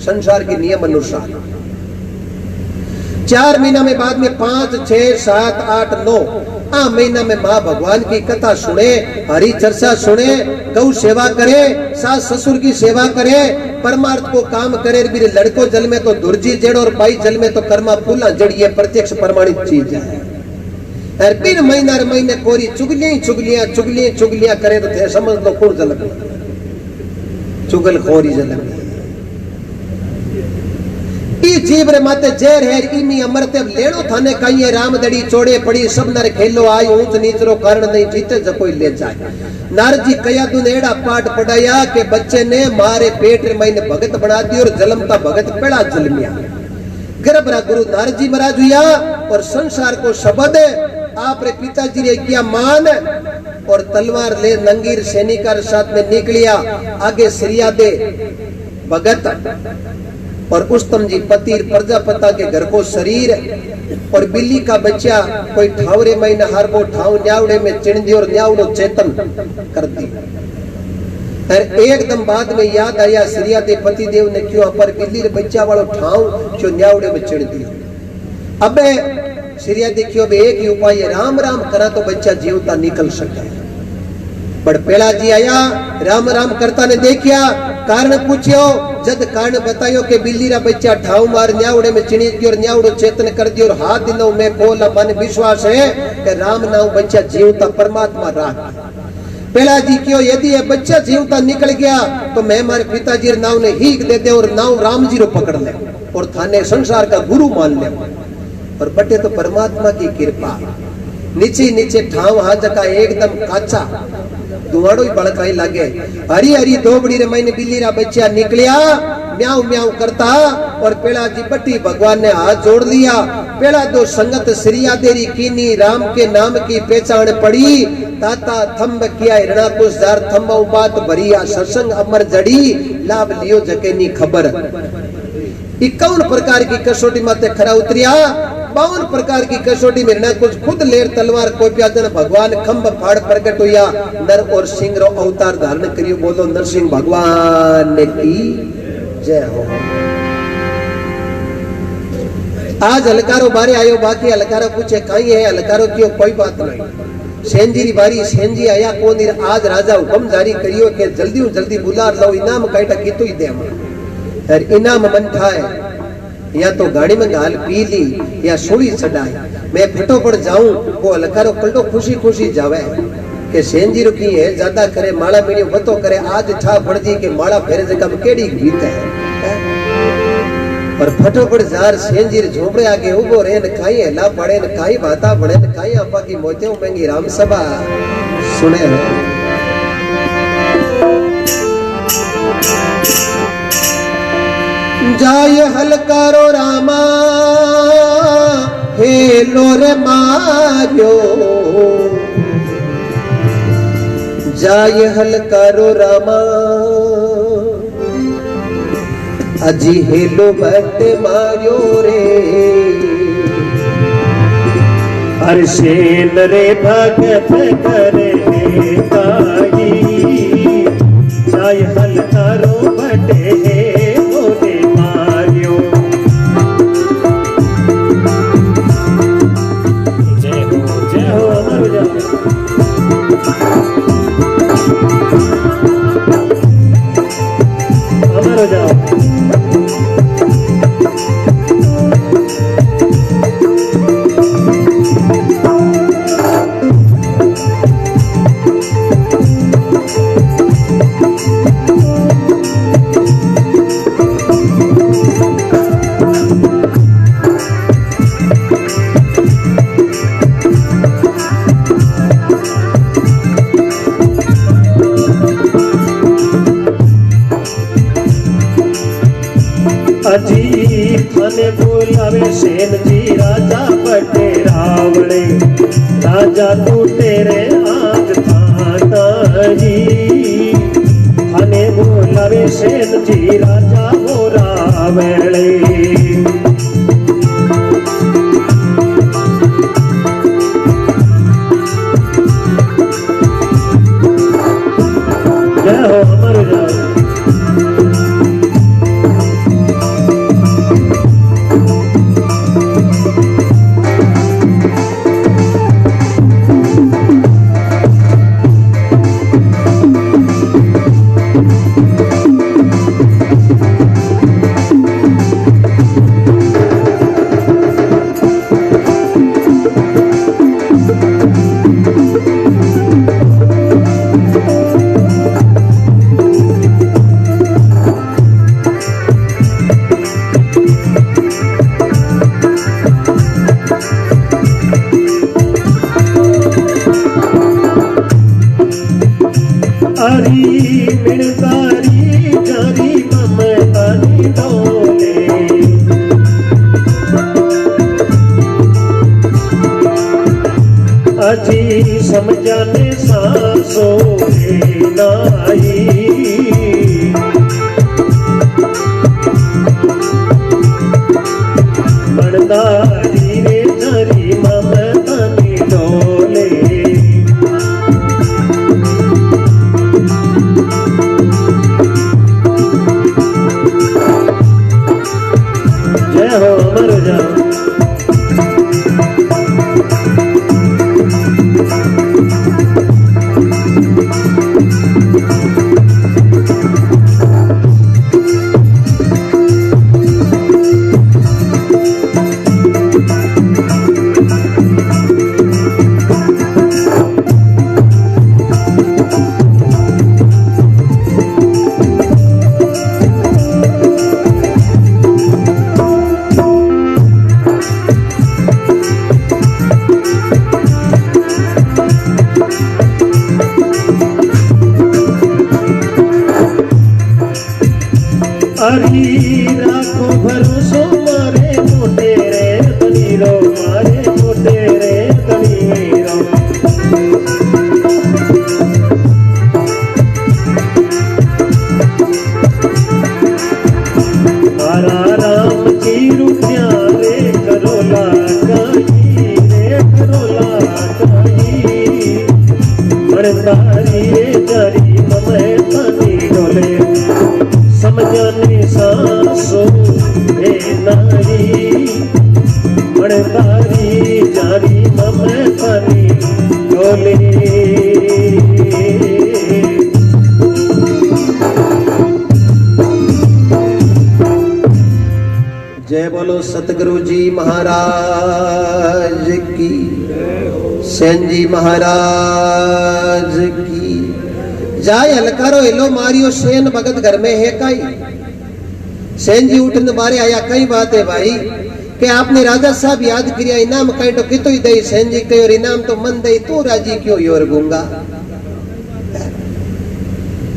संसार के नियम अनुसार, 4 महीना में बाद में 5, 6, 7, 8, 9 महीना में माँ भगवान की कथा सुने, हरि चर्चा सुने, गौ सेवा करे, सास ससुर की सेवा करे, परमार्थ को काम करे। मेरे लड़को जल में तो दुर्जी जड़ और बाई जल में तो कर्मा फूला जड़, ये प्रत्यक्ष प्रमाणित चीज है। और बिन महीने कोरी चुगलियां करे तो थे समझ लो कौन जल में चुगल खोरी जल में ई जीव रे माते जहर है, इमी अमरते लेणो थाने काई रामदड़ी चोड़े पड़ी, सब नर खेलो आई, ऊंच नीच रो कारण नहीं जीते जो कोई ले जाए। नारजी कया तू एड़ा पाठ पढ़ाया के बच्चे ने मारे पेट रे महीने भगत बना दी, और जलमता भगत पेड़ा जलमिया। गर्भरा गुरु नारजी महाराज हुआ, और संसार को शब्द आप रे पिताजी ने किया मान, और तलवार ले नंगीर सैनिकर साथ में निकलिया, आगे सिरिया दे भगत और उस्तम जी पति प्रजापता के घर को शरीर, और बिल्ली का बच्चा कोई ठावरे महीना हर को ठाव न्यावड़े में चिण दी, और न्यावड़ो चेतन कर दी। और एकदम बाद में याद आया सिरिया दे पति देव ने क्यों पर बिल्ली रे बच्चा वालों ठाव क्यों न्यावड़े में चिण दी। अब सिरिया देखियो एक ही उपाय है, राम राम करा तो बच्चा जीवता निकल सके। पर पेड़ा जी आया, राम राम करता ने देखिया, कारण पूछियो, जद कारण बतायो के बिल्ली रा बच्चा ठाव मार न्यावड़े में चिणी दी, और न्यावड़ो चेतन कर दी, और हाथ दिनों में खोला मन विश्वास है कि राम नाम बच्चा जीवता परमात्मा राह। पेड़ा जी क्यों यदि ये बच्चा जीवता निकल गया तो मैं हमारे पिताजी नाव ने हीक दे दे, और नाव राम जी रो पकड़ ले, और थाने संसार का गुरु मान ले। और बटे तो परमात्मा की कृपा नीचे नीचे ठाव हाथ का एकदम काचा धुआड़ो ही बड़काई लागे। हरी हरी धोबड़ी रे मैंने बिल्ली रा बच्चा निकलिया म्याऊ म्याऊ करता और पेड़ा जी बट्टी भगवान ने हाथ जोड़ लिया। पेड़ा दो संगत श्रिया देरी कीनी राम के नाम की पहचान पड़ी। ताता थम्ब किया हिरणा कुछ जार थम्बा बात भरिया सत्संग अमर जड़ी लाभ लियो जके नी खबर। 51 प्रकार की कसौटी माते खरा उतरिया। 52 प्रकार की कसौटी में हिरणा कुछ खुद लेर तलवार कोपिया जन भगवान खम्ब फाड़ प्रकट हुआ। नर और सिंह रो अवतार धारण करियो। बोलो नरसिंह भगवान की जय हो। आज हलकारो बारे आयो बाकी हलकारो पूछे कहीं है हलकारो क्यों कोई बात नहीं। सेंजी री बारी सेंजी आया कोनी। आज राजा हुक्म जारी करियो के जल्दी बुला लो इनाम काटा कीतो ही दे और इनाम मन ठाए या तो गाड़ी में गाल पी ली या सोई चढ़ाई। मैं फटो पड़ जाऊं वो हलकारो कल्टो खुशी खुशी जावे के सेंजी रो की है ज्यादा करे माला मीडियो बतो करे। आज ठा पड़ जी के माला फेरे जगह में केड़ी गीत है और फटोफट जार सेंजीर झोपड़े आगे उबो रे न काई हला पड़े न काई बाता बड़े न काई आपा की मोते उमेंगी राम सभा सुने। जाय हलकारो रामा हे लोरे मारियो। जाय हलकारो रामा अजी हेलो बट मारियो रे। हर्षेल रे भगत करे ताई जाय हलकारो बटे मोरे मारियो। जय हो अमर हो जाओ। अमर हो जाओ। अजी थाने बोलावे सेन जी राजा बटे रावणे। राजा तू तेरे आज थाना जी। थाने बोलावे सेन जी राजा वो रावणे। जय हो अमर जाओ। हरी मिणकारी जारी ममतानी डोले। अजी समझाने सांसों नाई। मणदारी रे जारी ममतानी डोले। जय हो अमर जाओ। मणदारी रे जारी ममे तानी डोले समझाने सासो हे नारी मणदारी जारी ममे तानी डोले। जय बोलो सतगुरु जी महाराज की, सेन जी महाराज की। जाय हलकारो हिलो मारियो सेन भगत घर में है काई। सेन जी उठने बारे आया कई बात है भाई कि आपने राजा साहब याद किया इनाम कहीं तो कितो ही दई। सेन जी कही और इनाम तो मन दई तू राजी क्यों योर गूंगा।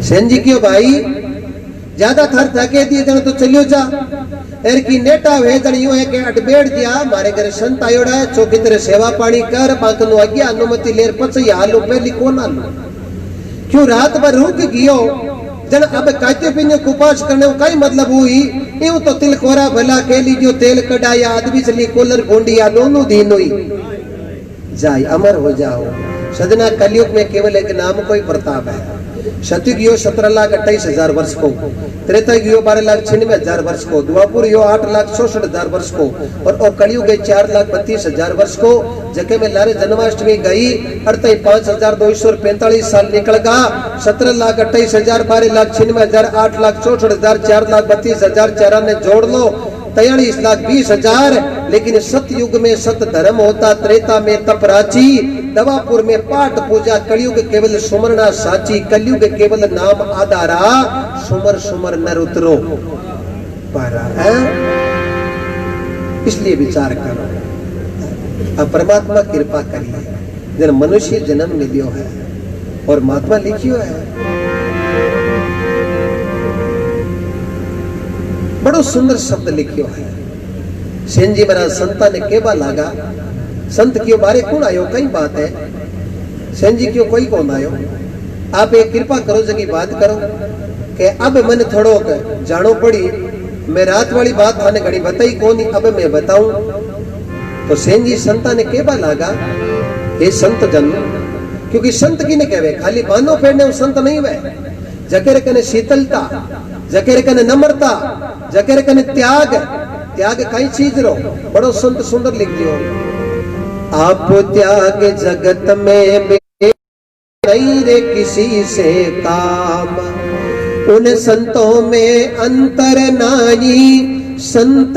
सेन जी क्यों भाई ज्यादा थर थके दिए जन तो चलियो जा एर की नेटा वे जन यूं है के अट बैठ दिया मारे घर संत आयोड़ा है चौकी तेरे सेवा पानी कर बाकनो आज्ञा अनुमति लेर पछई हालो पहली कोन आलो क्यों रात भर रुक गियो जन अब काते पिने कुपास करने कई मतलब हुई यूं तो तिल कोरा भला के लीजियो तेल कढ़ाया आदमी चली कोलर गोंडिया दोनों दिन हुई जाय अमर हो जाओ। सजना कलयुग में केवल एक नाम को ही प्रताप है। सतयुग यो 17,28,000 वर्ष को, त्रेता यो 12,96,000 वर्ष को, द्वापुर यो 8,64,000 वर्ष को और कलयुग 4,32,000 वर्ष को। जगह में लारे जन्माष्टमी गई अड़ते 5,245 साल निकल गा। 17,28,000 12,96,000 8,64,000 4,32,000 चारा ने जोड़ लो 43,20,000। लेकिन सतयुग में सत धर्म होता, त्रेता में तप राची, दवापुर में पाठ पूजा, कलयुग केवल सुमरना साची, कलयुग केवल नाम आधारा, सुमर सुमर नर उतरो पारा है। इसलिए विचार करो अब परमात्मा कृपा करिए जन मनुष्य जन्म मिलियो है और महात्मा लिखियो है। बड़ो सुंदर शब्द लिखियो है। सेन जी महाराज संता ने केबा लागा संत क्यों बारे कौन आयो कई बात है। सेन जी क्यों कोई कौन आयो आप एक कृपा करो जगी बात करो कि अब मन थोड़ो जानो पड़ी। मैं रात वाली बात थाने घड़ी बताई कौन अब मैं बताऊं। तो सेन जी संता ने केबा लागा ये संत जन क्योंकि संत की ने कहवे खाली बानो फेरने संत नहीं वे जकेर कने शीतलता जकेर कने नम्रता जकेर कने त्याग त्याग कई चीज रो बड़ो संत सुंदर लिख दियो। आप त्याग जगत में नहीं रे किसी से काम उन संतों में अंतर नाई संत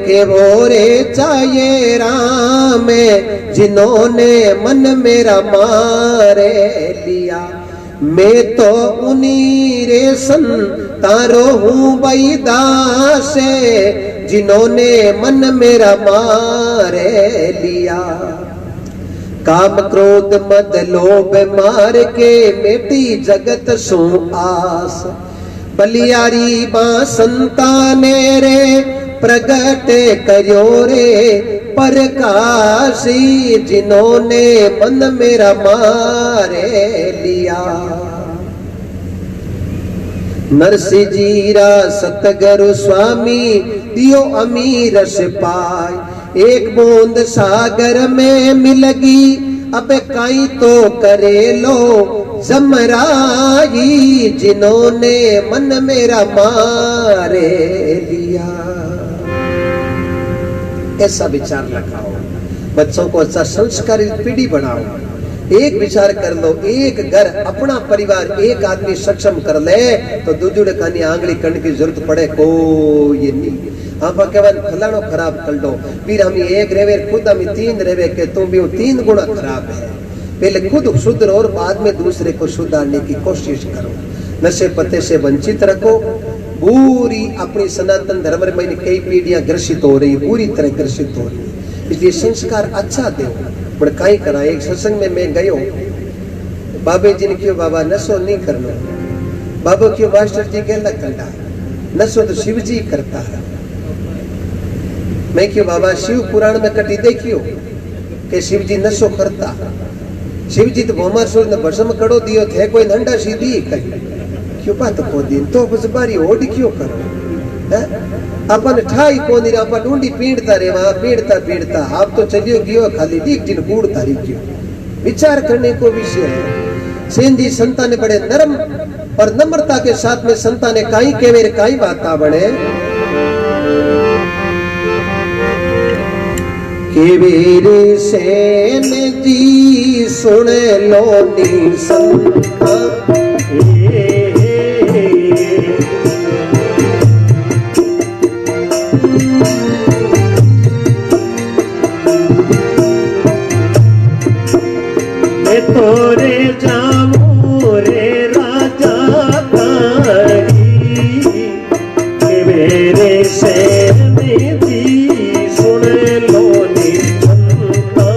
के भोरे चाहिए राम जिन्होंने मन मेरा मारे लिया। मैं तो उन्हीं रे संतारो हूँ भाई दासे जिन्होंने मन मेरा मारे लिया। काम क्रोध मद लोभ मार के मेटी जगत सो आस बलियारी बा संताने रे प्रगट करो रे प्रकाशी जिन्होंने मन मेरा मारे लिया। नरसिंह जीरा सतगुरु स्वामी दियो अमीर से पाए एक बूंद सागर में मिलगी अब काई तो करे लो जमराई जिन्होंने मन मेरा मारे लिया। ऐसा विचार रखाओ बच्चों को अच्छा संस्कारित पीढ़ी बनाओ। एक विचार कर लो एक घर अपना परिवार एक आदमी सक्षम कर ले तो दूजुड़े कानी आंगली करने की जरूरत पड़े कोई नहीं। आप केवल फलानो खराब कर लो फिर हम एक रेवे खुद हम तीन रेवे के तुम भी 3 गुना खराब है। पहले खुद शुद्ध रहो और बाद में दूसरे को सुधारने की कोशिश करो। नशे पते से वंचित रखो। पूरी अपनी सनातन धर्म में कई पीढ़ियां ग्रसित हो रही पूरी तरह ग्रसित हो रही इसलिए संस्कार अच्छा दो पर कहीं करा। एक सत्संग में मैं गयो बाबे जी ने क्यों बाबा नशो नहीं करना बाबा क्यों मास्टर जी कहला करना नशो तो शिव जी करता है। मैं क्यों बाबा शिव पुराण में कटी देखियो कि शिव जी नशो करता। शिव जी तो भौमासुर ने भस्म कड़ो दियो थे कोई नंडा सीधी कही क्यों बात को दिन तो बस बारी ओड क्यों करो है अपन ठाई को नहीं अपन ढूंढी पीड़ता रे वहां पीड़ता आप तो चलियो गियो खाली दीख दिन कूड़ता रही क्यों। विचार करने को विषय है। सेन जी संता ने बड़े नरम और नम्रता के साथ में संता ने काई केवेर काई बात बने केवेर सेन जी सुन लो नी संता तोरे जामू रे राजा तारी मेरे सेन दी सुन लो नी संता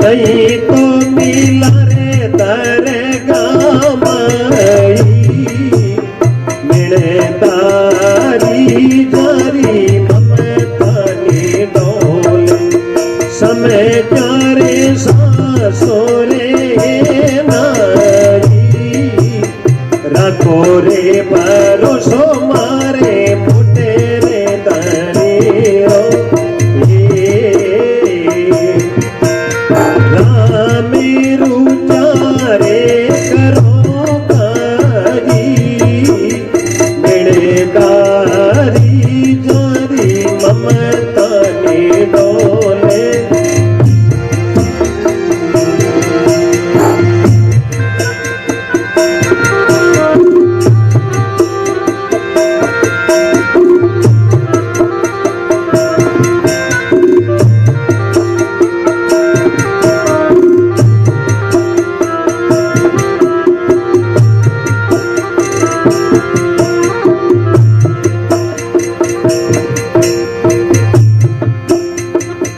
नहीं तो मिला रे दरगाह माई मिले तारी जारी ममता नी डोले समय प्यारे सासो रे नारी रखो रे भरोसो मारे फुटे रे दरियो मेरू चारे करो कारी मेरे कारी जारी ममता ने डोले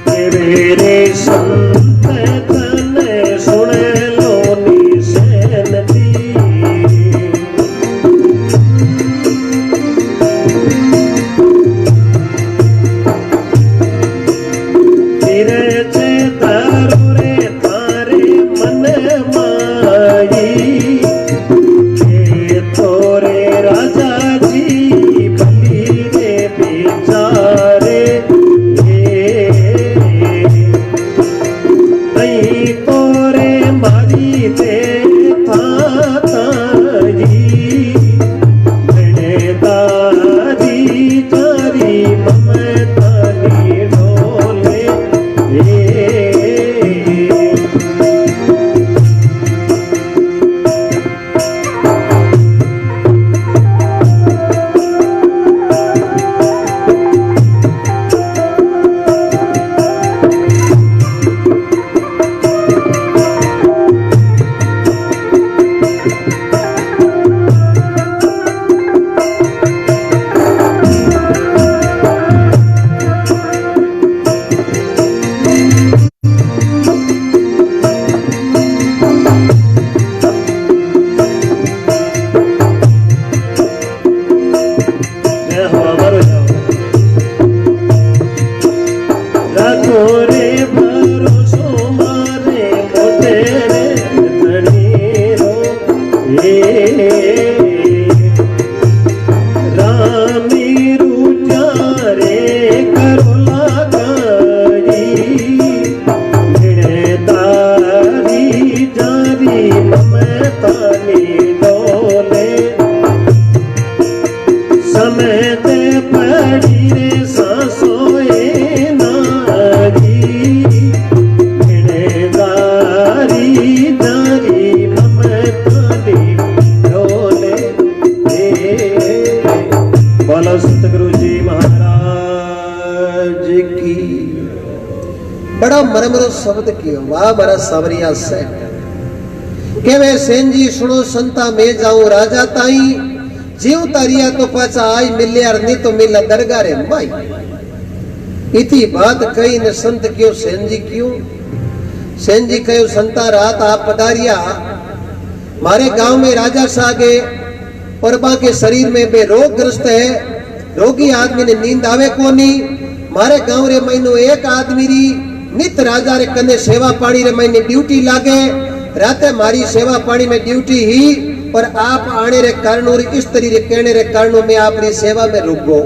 मेरे संत तन सुन लो नी सेन दी तेरे चेतारो रे तारे मन माई के तोरे राजा जी बली रे बेचारे तोरे मारी ते तारी मैंने दारी जारी ममता नी डोले रे भरोसो मारे मोटे रे धनी रो रामी रुचारे करो लगाई मेरे तारी जारी ममता नी डोले समय ते पड़ी रे सांसोए बोलो सतगुरु जी महाराज की। बड़ा मरमरो शब्द कियो वाह मारा सावरिया से के वे सेन जी सुनो संता में जाऊं राजा ताई जीव तारिया तो पाचा आई मिलियार नहीं तो मिला दरगाह रे माई। इति बात कही ने संत क्यों सेन जी क्यों सेन जी कहो संता रात आप पधारिया मारे गांव में राजा सागे परबा के शरीर में बे रोग ग्रस्त है, रोगी आदमी ने नींद आवे कोनी। मारे गांव रे महीनो एक आदमी री नित राजा रे कने सेवा पानी रे महीने ड्यूटी लागे। राते मारी सेवा पानी में ड्यूटी ही पर आप आने रे कारण और इस तरी रे कहने रे कारणों में आपरी सेवा में रुक गो।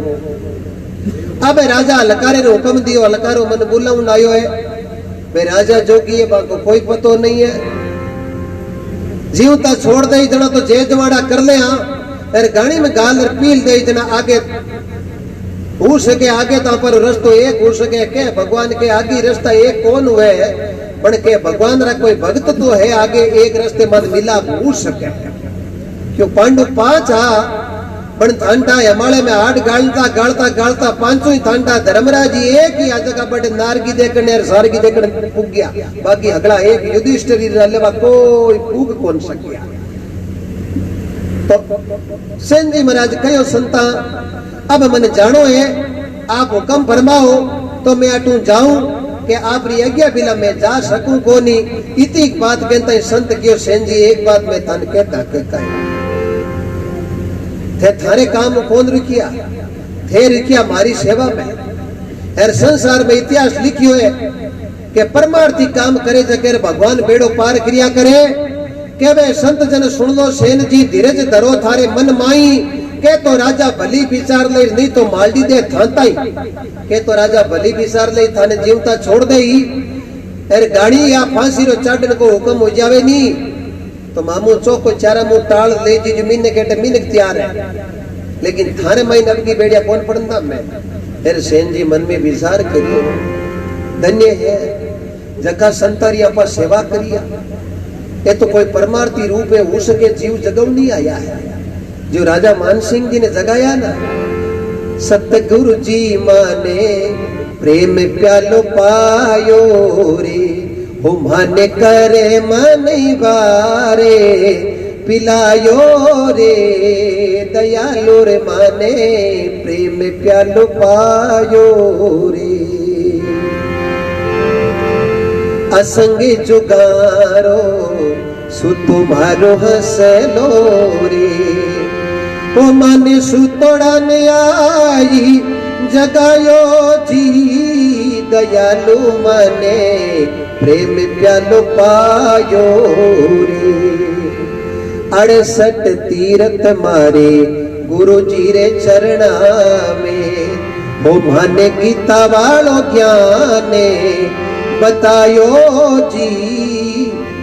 अब राजा लकारे रे हुक्म दियो, लकारो मन बुलाऊं आयो है। वे राजा जोगी है बाको कोई पतो नहीं है। जीवता छोड़ दे जना तो जे जवाड़ा कर ले हाँ अरे गाड़ी में गाल पील दे जना आगे हो सके आगे तो पर रस्तो एक हो सके के भगवान के आगे रास्ता एक कौन हुए पण के भगवान रा कोई भक्त तो है आगे एक रास्ते मत मिला हो सके क्यों पांडु पांच हा पण थांडा हमारे में आठ गालता गालता गालता पांचों ही थांडा धर्मराज जी एक ही आ जगह बड़े नारगी देखने सारगी देखने पुग गया। बाकी अगला एक युधिष्ठिर लेवा कोई पुग कौन सकिया। तो सेन जी महाराज कहो संता अब मन जानो है आप हुक्म फरमाओ तो मैं अटू जाऊं कि आप री आज्ञा बिना मैं जा सकूं कोनी। इतनी बात कहता संत क्यों सेन जी एक बात मैं तन कहता कहे थे थारे काम कौन रुकिया थे रुकिया मारी सेवा में। हर संसार में इतिहास लिखियो है कि परमार्थी काम करे जकर भगवान बेड़ो पार क्रिया करे। के वे संत जन सुन लो सेन जी धीरज धरो थारे मन माई के तो राजा भली विचार ले नहीं तो मालडी दे थांताई के तो राजा भली विचार ले थाने जीवता छोड़ दे ही अरे गाड़ी या फांसी रो चाटन को हुक्म हो जावे नहीं तो मामू चौको चारा मुंह टाल ले जी जमीन ने कहते मीनक तैयार है लेकिन थारे महीने अब की बेड़िया कौन पढ़ना मैं। फिर सेन जी मन में विचार करियो धन्य है जका संतारी आपा सेवा करिया ये तो कोई परमार्थी रूप है हो सके जीव जगव नहीं आया है जो राजा मान सिंह जी ने जगाया ना। सतगुरु जी माने प्रेम प्यालो पायो रे हो माने करे मन बारे पिलायो रे दयालु रे माने प्रेम प्यालो पायो रे असंग जुगारो सु तुम्हारो हसलो रे ओ माने सुतोड़ा ने आई जगायो जी दयालु माने प्रेम प्यालो पायो रे 68 तीरथ मारे गुरु जी रे चरणा में हो माने गीता वालो ज्ञाने बतायो जी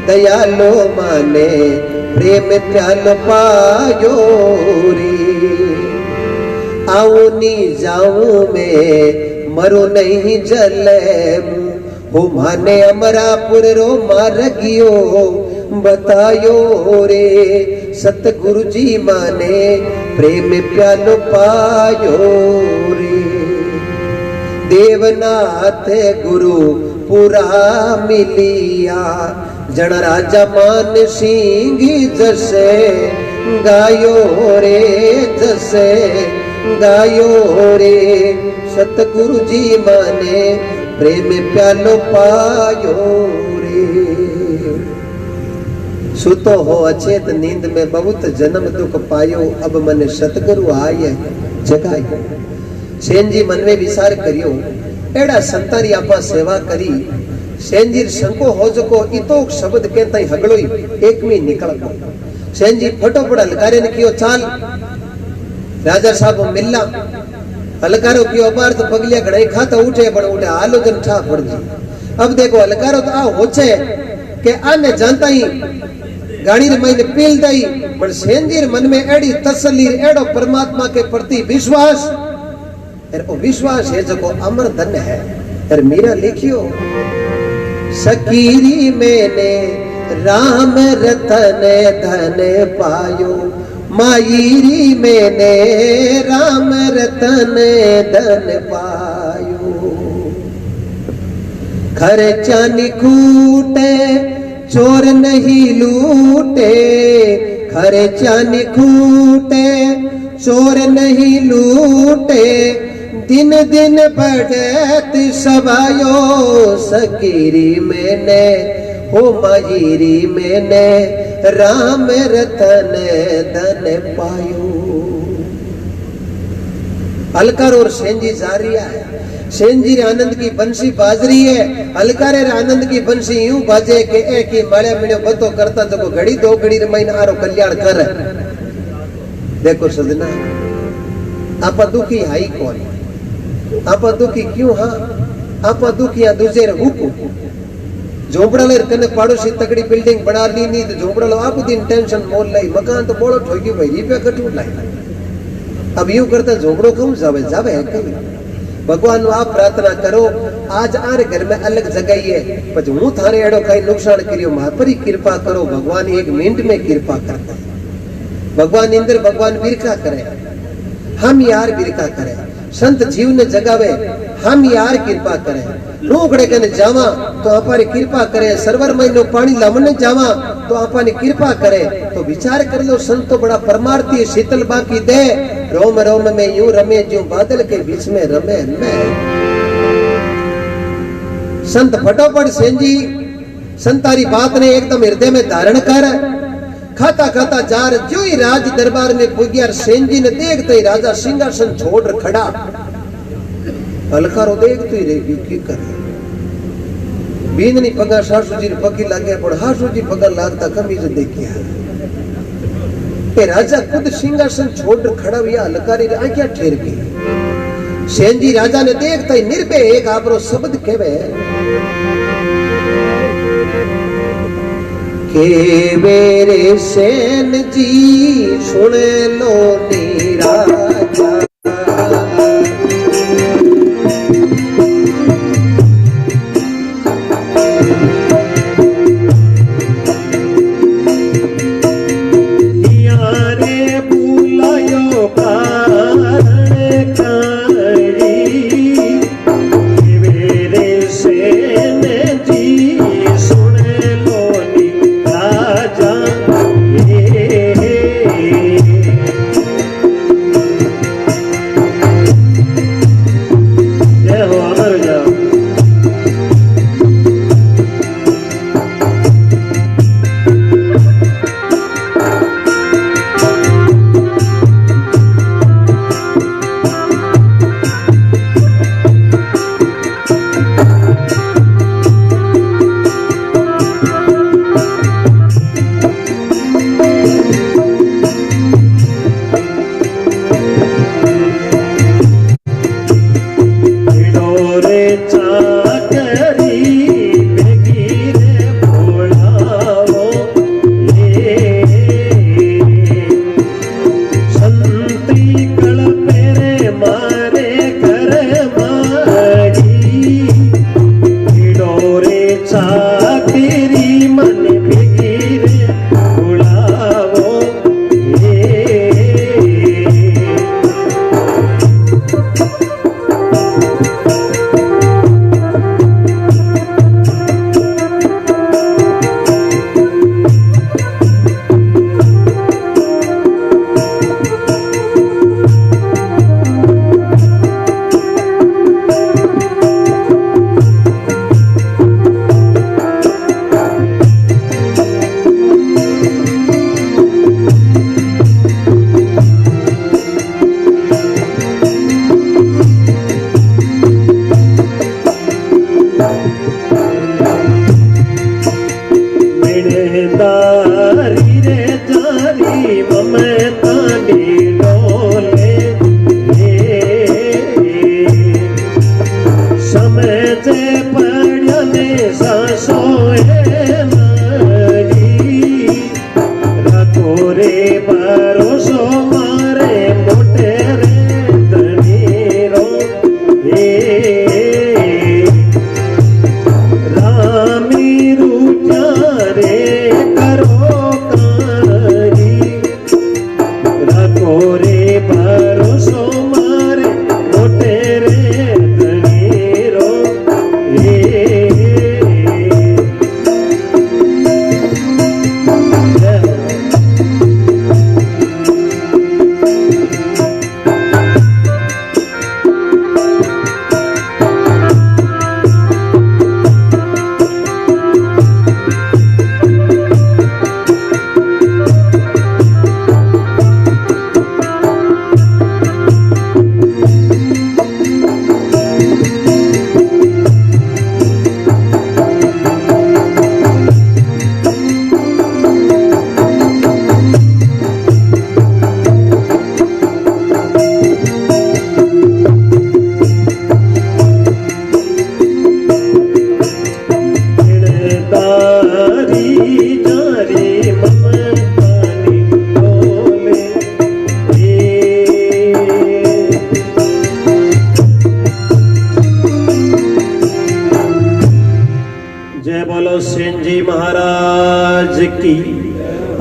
दयालो माने प्रेम प्यालो पायो रे। आऊं नी जाऊं मैं मरो नहीं जले हो माने अमरापुर रो मार्गियो बतायो रे सतगुरु जी माने प्रेम प्यालो पायो रे। देवनाथ गुरु पूरा मिलिया जन राजा मान सिंह जसे गायो रे जसे गायो रे सतगुरु जी माने प्रेम प्यालो पायो रे। सुतो हो अचेत नींद में बहुत जन्म दुख पायो अब मन सतगुरु आये जगायो। सेन जी मन में विचार करियो एड़ा संतारी आपा सेवा करी सेन जी संको हो जको इतो शब्द कहता ही हगड़ोई एक में निकल गो। सेन जी फटोफट हलकारे ने कियो चाल राजा साहब मिलना हलकारो कियो अबार तो पगलिया घड़ाई खाता उठे बड़ उठे आलोचन ठा पड़ जी। अब देखो हलकारो तो आ होचे के आने जानता ही गाड़ी रे महीने पील दई पर सेन जी मन में एड़ी तसल्ली एड़ो परमात्मा के प्रति विश्वास और विश्वास है जो अमर धन है। और मीरा लिखियो सकीरी मैंने राम रतन धन पायो मायरी मैंने राम रतन धन पायो। खर्चा निकूटे चोर नहीं लूटे खर्चा नि खूटे चोर नहीं लूटे दिन दिन बढ़त सवायो सकीरी मैंने हो मजीरी मैंने राम रतन धन पायो। अलकर और सेंजी जारी है, सेंजी रे आनंद की बंसी बाज रही है, अलकारे रे आनंद की बंसी यूं बाजे के एक ही माड़े मिले बतो करता जो घड़ी दो घड़ी रे महीना आरो कल्याण कर। देखो सजना आपा दुखी हाई कौन, आपा दुखी क्यों? हाँ आपा दुखी आ दूजे रे हुकू झोपड़ा ले कने पड़ोसी तगड़ी बिल्डिंग बना ली नहीं तो झोपड़ा लो आप दिन टेंशन मोल लाई मकान तो बोलो ठोकी भाई ये पे कटू लाई। अब यूं करता झोपड़ो कम जावे जावे है कहीं। भगवान आप प्रार्थना करो आज आरे घर में अलग जगह है पर हूं थारे एड़ो कई नुकसान करियो मां पर ही कृपा करो। भगवान एक मिनट में कृपा करता है। भगवान इंद्र भगवान बिरका करे, हम यार बिरका करे, संत जीव ने जगावे हम यार कृपा करे। रोकड़े कने जावा तो आपने कृपा करे, सरवर महीनो पानी लावने जावा तो आपने कृपा करे। तो विचार कर लो संत तो बड़ा परमार्थी शीतल बाकी दे रोम रोम में यूं रमे जो बादल के बीच में रमे मैं। संत फटोफट सेंजी संतारी बात ने एकदम हृदय में धारण कर खाता खाता जार जो ही राज दरबार में पुगिया सेंजी ने देखते ही राजा सिंहासन छोड़ खड़ा। अलकारो देखते ही रेगी की करे बींदनी पगा सासू जी पगी लागे पण हासू जी पगा लागता कमीज देखिया। ए राजा खुद सिंहासन छोड़ खड़ा हुआ अलकारी रे आंखें ठेर गई। सेंजी राजा ने देखता ही निर्भय एक आपरो शब्द कहवे के मेरे सेन जी सुन लो नीरा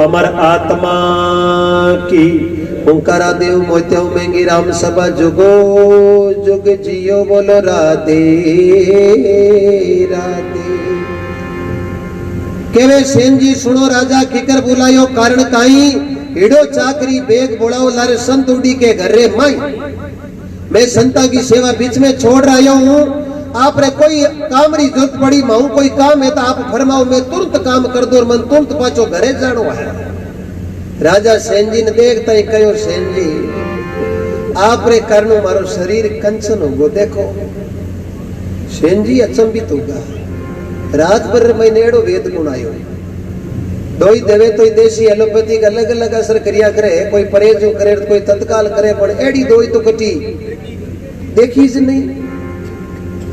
अमर आत्मा की। ओंकारा देव मोत्यो मेंगी राम सभा जुगो जुग जियो बोलो राधे राधे। केवे सेन जी सुनो राजा किकर बुलायो कारण काई। एडो चाकरी बेग बोलाओ लारे संत उड़ी के घर रे माई। मैं संता की सेवा बीच में छोड़ रहा हूँ। आप रे कोई काम री जरूरत पड़ी माऊ कोई काम है तो आप फरमाओ मैं तुरंत काम कर दो और मन तुरंत पाछो घरे जानो है। राजा सेन जी ने देखता ही कहो सेन जी आप रे कारण मारो शरीर कंचन होगो देखो। सेन जी अचंबित होगा। रात भर मैंने एडो वेद गुण आयो दोई देवे तो देसी एलोपैथिक अलग अलग असर करिया करे। कोई परहेज करे कोई तत्काल करे पर एडी दोई तो कटी देखी ज नहीं।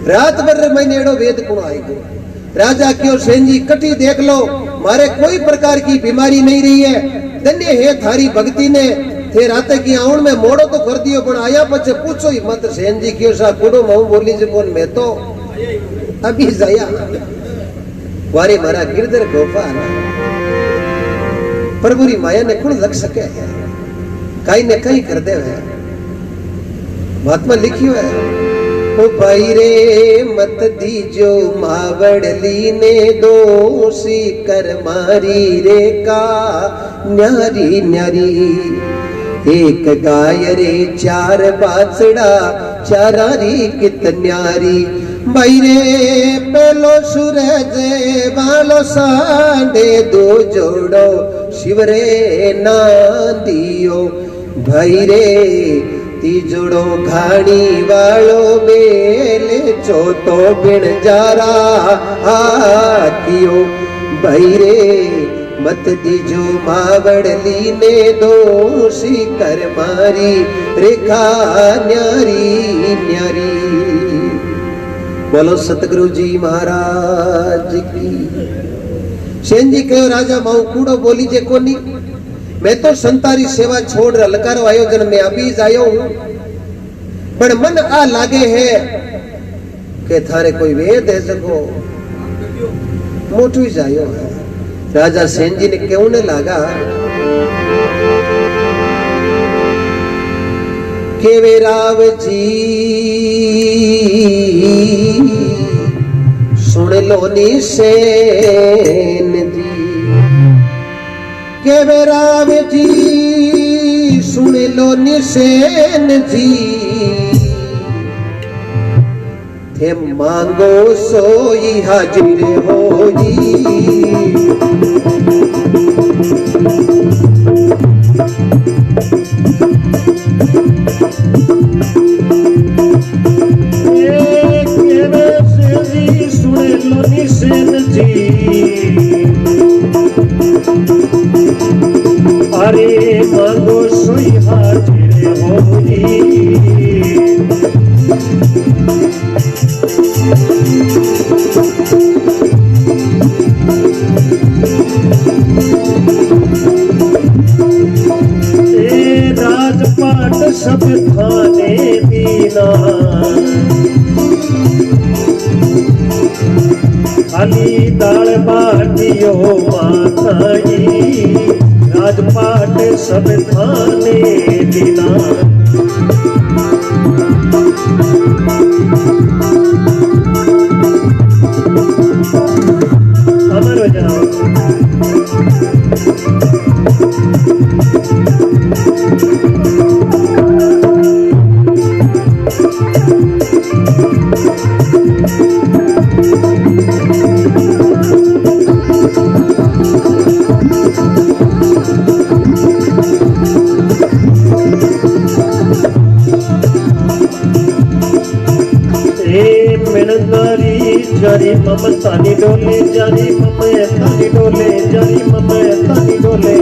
रात भर मैंने एडो वेद गुण आई गो। राजा क्यों सेन जी कटी देख लो मारे कोई प्रकार की बीमारी नहीं रही है। धन्य है थारी भक्ति ने थे रात की आउण में मोड़ो तो कर दियो पण आया पछे पूछो ही मत। सेन जी क्यों सा कुडो माऊ बोली जे कोन मैं तो अभी जाया वारे मारा गिरधर गोपाल प्रभु री माया ने कौन लग सके है कहीं ने कहीं कर दे है। महात्मा लिखियो है ओ भाई रे मत दीजो मावड़ली ने दोषी कर मारी रे का न्यारी न्यारी। एक गाय रे चार बाछड़ा चारारी कित न्यारी। भाई रे पेलो सूरज वालो सांडे दो जोड़ो शिवरे ना दियो। भाई रे तीजड़ो घाणी वालो बेले चौथो बिन जारा कियो। भाई रे मत दीजो मावड़ली ने दोषी कर मारी रेखा न्यारी न्यारी। बोलो सतगुरु जी महाराज की। सेन जी कहो राजा माऊ कूड़ो बोली जे कोनी। मैं तो संतारी सेवा छोड़ ललकारो आयोजन में अभी जायो हूं पर मन आ लागे है के थारे कोई वेद है सको मोटू ही जायो है। राजा सेन जी ने क्यों ने लागा के वे राव जी सुन लो नी सेन जी। के वे राव जी सुन लो नी सेन जी। थे मांगो सोई हाजिर होई। अरे मांगो सोई हाजिर होई। राजपाट सब थाने दीना खाली दाल बाटियो माताई। राजपाट सब थाने दीना अमर हो जाओ। जारी ममतानी डोले जारी ममतानी डोले जारी ममतानी डोले।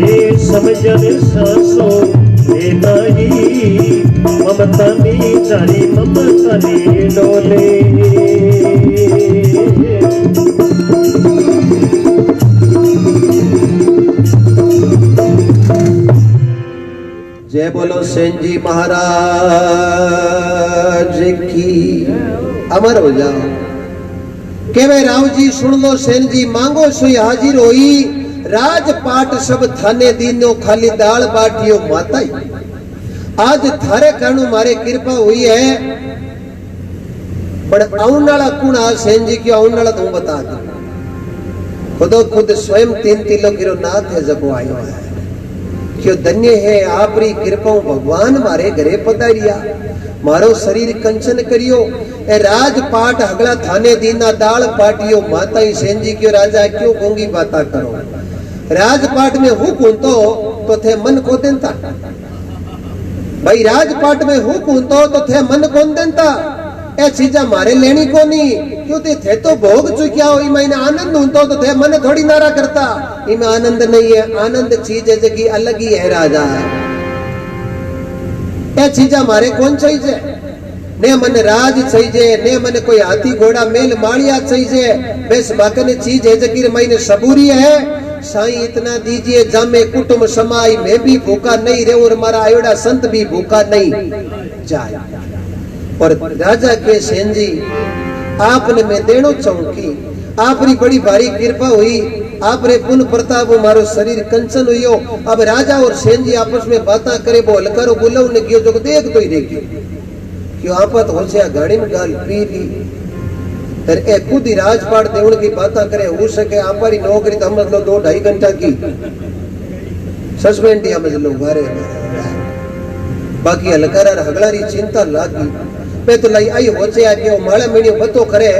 ए समझन सासो ए नाही ममतानी जारी ममतानी डोले। जय बोलो सेन जी महाराज की। अमर हो जाओ। केवे राव जी सुन लो सेन जी मांगो सुई हाजिर होई राजपाट सब थाने दीनो खाली दाल बाटियो माताई आज थारे कानू मारे कृपा हुई है पर आउन वाला कौन आ सेन जी की आउन वाला तू बता दे खुदो खुद स्वयं 3 किलो किलो नाथ है जब आयो है क्यों धन्य है आपरी कृपा भगवान मारे घरे पधारिया मारो शरीर कंचन करियो ए राजपाट हगला थाने दीना दाल पाटियो माताई सेन जी क्यों राजा क्यों गोंगी बाता करो राजपाट में हूँ कौन तो थे मन को देता भाई राजपाट में हूँ कौन तो थे मन कौन देता ए चीजा मारे लेनी कोनी क्यों थे तो भोग चुकिया हो इमें आनंद हूं तो थे मन थोड़ी नारा करता इमें आनंद नहीं है आनंद चीज है जगी अलग ही है राजा ए चीजा मारे कौन चाहिए ने मन राज चाहिए ने मन कोई हाथी घोड़ा मेल माड़िया चाहिए बस बाकने चीज है जगी मैंने सबूरी है साईं इतना दीजिए जामे कुटुंब समाई मैं भी भूखा नहीं रहे और मारा आयोड़ा संत भी भूखा नहीं जाए और राजा के सेन जी आपने मैं देनो चाहूंगी आपरी बड़ी भारी कृपा हुई आपरे पुण्य प्रताप मारो शरीर कंचन हुई हो अब राजा और सेन जी आपस में बातें करे बोल करो बोलो ने कियो जो देख तो ही देखियो क्यों आपत हो से गाड़ी में गाल पी ली फिर ए खुद ही राजपाट देवण की बातें करे हो सके आपरी नौकरी तो समझ लो 2-2.5 घंटा की सस्पेंड या समझ लो घरे बाकी हलकारा हगलारी चिंता लागी पे तो लाई आई होचे आ के माला मेणियो बतो करे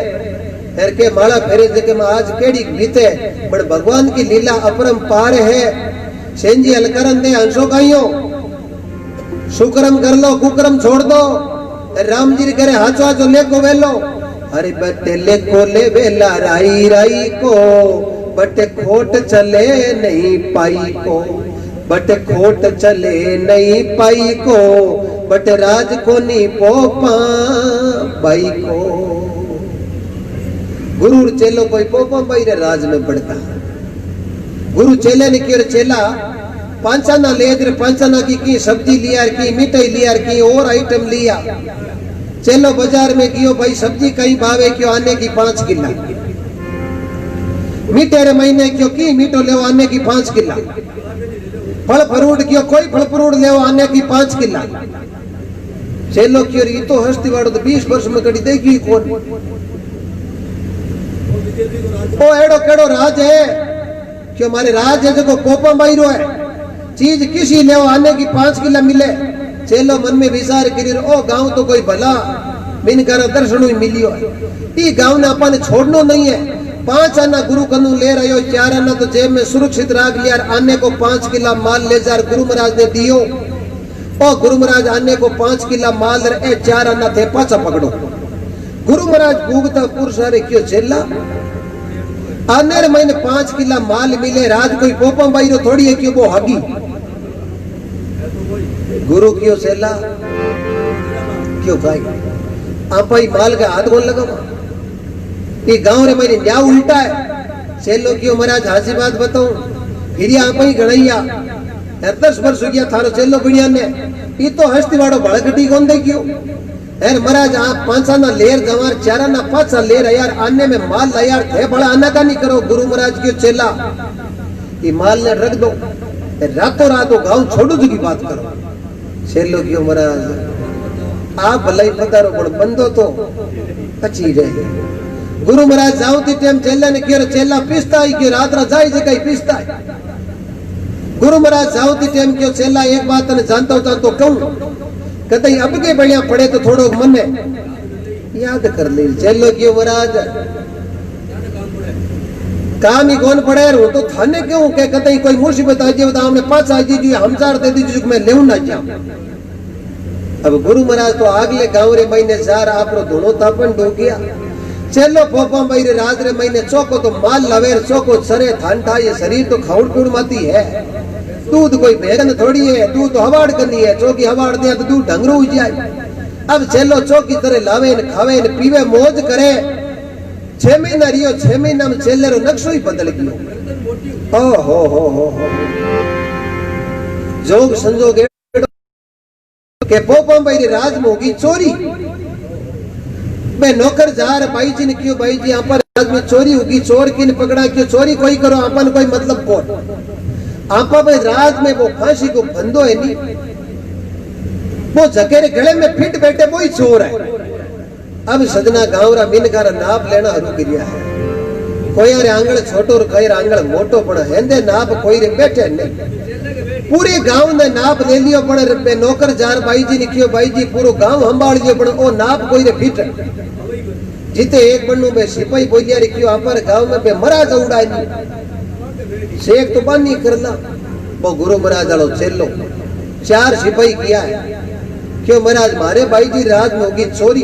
फिर के माला फेरे जके में आज केड़ी बीते पर भगवान की लीला अपरंपार है सेन जी हलकरन दे हंसो गाइयो शुक्रम कर लो कुकरम छोड़ दो राम जी करे हाचो हाचो लेको वेलो अरे बटे लेको ले वेला राई राई को बटे खोट चले नहीं पाई को बटे खोट चले नहीं पाई को बट राज को नी पोपा बाई को गुरु चेलो कोई पोपा बाई रे राज में बढ़ता गुरु चेले ने क्यों चेला पांचाना ले रे पांचाना की सब्जी लिया की मिठाई लिया की और आइटम लिया चेलो बाजार में गियो भाई सब्जी कहीं भावे क्यों आने की 5 किला मीठे रे महीने क्यों की मीठो ले आने की 5 किला फल फ्रूट क्यों कोई फल फ्रूट ले आने की 5 किला चेलो क्यों ये तो हस्ती वाड़ो तो 20 वर्ष में कड़ी देगी कौन ओ एड़ो केड़ो राज है क्यों हमारे राज है जो पोपा बाईरो है चीज किसी ले आने की 5 किला मिले चेलो मन में विचार करी ओ गांव तो कोई भला बिन कर दर्शन ही मिलियो ई गांव ने अपन छोड़नो नहीं है 5 आना गुरु कनु ले रहे हो 4 आना तो जेब में सुरक्षित रख लिया आने को 5 किला माल ले जा गुरु महाराज ने दियो ओ गुरु महाराज आने को 5 किला माल रे 4 आना थे पाछा पकड़ो गुरु महाराज भूगता पुरुष रे क्यों चेला आने रे महीने 5 किला माल मिले राज कोई पोपा बाई रो थोड़ी है क्यों वो हगी गुरु क्यों चेला क्यों भाई आप ही माल का हाथ बोल लगा ये गांव रे मैंने न्याय उल्टा है चेलो क्यों महाराज हाजी बात बताऊं फिर आप ही गणैया 10 वर्ष हो गया थारो चेलो बढ़िया ने ये तो हस्ती वाड़ो भड़कटी कौन दे क्यों यार महाराज आप 5 आना लेर जवार 4 आना 5 लेर यार आने में माल ला यार थे बड़ा आना का नहीं करो गुरु महाराज क्यों चेला ये माल ने रख दो रातों रात गांव छोड़ो की बात करो चेलो क्यों महाराज आप भलाई पधारो पण बंदो तो अच्छी रहे गुरु महाराज जाओ ती टाइम चेला ने क्यों चेला पिसता है क्यों रात रा जाए जगह पिसता है गुरु महाराज जाओ ती टाइम क्यों चेला एक बात ने जानता होता तो कहूं कतई अब के बढ़िया पड़े तो थोड़ो मन है याद कर ले चेलो क्यों महाराज काम ही कौन पड़े रो तो थाने क्यों के कतई कोई मुसीबत आ जाए तो हमने 5 आ जी हमजार दे दी जो मैं लेऊ ना जाऊं अब गुरु महाराज तो आगले गांव रे महीने 4 आपरो दोनों तापन डो गया चेलो पोपा भाई रे राज रे महीने चौको तो माल लवेर चौको सरे थानठा ये शरीर तो खाउड़ पीड़ माती है दूध कोई भेगन थोड़ी है दूध तो हवाड़ करनी है चौकी हवाड़ दिया तो दूध ढंगरू हो जाए अब चेलो चौकी तरह लावे न खावे न पीवे मौज करे 6 महीना रियो 6 महीना में चेले रो नक्शो ही बदल गयो ओ हो जोग संजोग के पोपा भाई रे राज में होगी चोरी मैं नौकर जार भाई जी ने क्यों भाई जी यहाँ पर राज में चोरी होगी, चोर किन पकड़ा क्यों चोरी कोई करो अपन कोई मतलब कौन। आपा भाई राज में वो फांसी को फंदो है नहीं, वो जकेरे गले में फिट बैठे वो ही चोर है। अब सजना गांवरा मिनकारा नाप लेना हरू गिरिया है। कोई रे आंगण छोटो और कोई आंगण मोटो पण हेंदे नाप कोई रे बैठे नहीं। पूरे गांव ने नाप ले लियो पण रे नौकर जार भाई जी निकियो भाई जी पूरो गांव संभाल लियो पण ओ नाप कोई रे फिट। जिते एक बन्नू में सिपाही बोलिया रखियो आपर गांव में बे मरा उड़ाई नहीं शेख तो बानी करला। वो गुरु महाराज आलो चेलो 4 सिपाही किया है क्यों महाराज मारे भाई जी राज में होगी चोरी।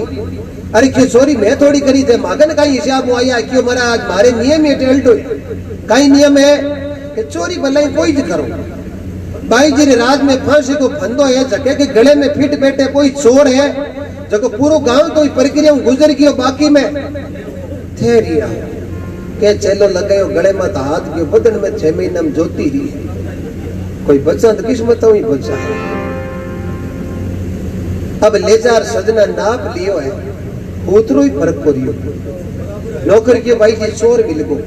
अरे क्यों चोरी मैं थोड़ी करी थे मागन का हिसाब में आया क्यों महाराज मारे नियम है टेल्टो कई नियम है कि चोरी भलाई कोई भी करो। भाई जी राज में फांसी को फंदो है जके के गले में फिट बैठे कोई चोर है जो पूरा गांव तो प्रक्रिया गुजर गयो बाकी में थे रिया के चेलो लगायो गले में हाथ के बदन में 6 महीना में जोती रही है कोई बचा तो किस्मत ही बचा। अब ले जार सजना नाप लियो है उतरो ही फर्क को रियो। नौकर के भाई जी चोर मिल गो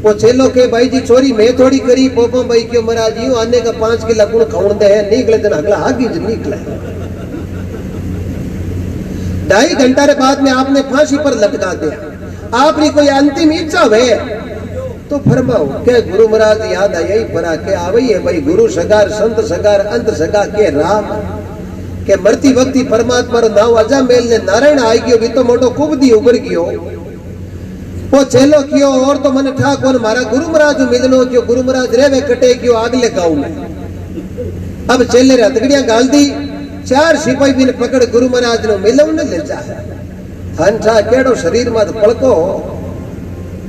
वो चेलो के भाई जी चोरी मैं थोड़ी करी पोपो भाई क्यों महाराज यूं आने का 5 किलो गुण खाउन दे है निकले दिन अगला आगे निकले। 2.5 घंटा रे बाद में आपने फांसी पर लटका दिया आपकी कोई अंतिम इच्छा है तो फरमाओ के गुरु महाराज याद आई परा के आवई है भाई गुरु सगार संत सगार अंत सगा के राम के मरती वक्ती परमात्मा रो नाव अजा मेल ने नारायण आई गयो भी तो मोटो कुबदी उबर गयो। वो चेलो कियो और तो मन ठा कोन मारा गुरु महाराज मिलनो क्यों गुरु महाराज रेवे कटे क्यों आगले गांव में। अब चेले रे हथकड़ियां गाल दी 4 सिपाही भी ने पकड़ गुरु महाराज नो मिलव ने ले जा हंठा केड़ो शरीर में पड़को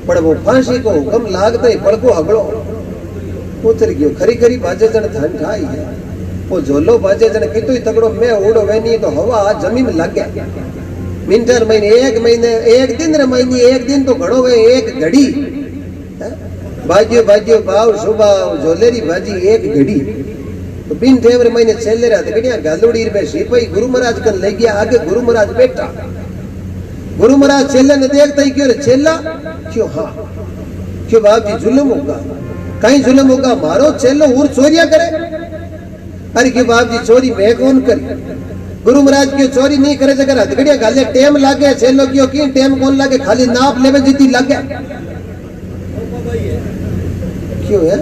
पर वो फांसी को हुक्म लागते ही पड़को हगड़ो उतर गयो। खरी खरी बाजे जन हंठा आई है वो झोलो बाजे जन कितो ही तगड़ो मैं उड़ो वेनी तो हवा जमीन में लग गया। मिनटर महीने एक दिन रे महीने एक दिन तो घड़ो वे एक घड़ी बाजियो बाजियो बाव सुबह झोलेरी बाजी एक घड़ी तो बिन टेम रे महीने चेले रे घड़ियां गालुड़ी रे सिपाही गुरु महाराज कन ले गया आगे गुरु महाराज बैठा। गुरु महाराज चेले ने देखता ही क्यों रे चेला क्यों हाँ क्यों बाप जी जुल्म होगा कहीं जुल्म होगा मारो चेलो और चोरिया करे। अरे क्यों बाप जी चोरी मैं कौन करी गुरु महाराज की चोरी नहीं करे जगह हथकड़िया गाले टेम लागे चेलो क्यों की टेम कौन लागे खाली नाप लेवे जीती लागे क्यों है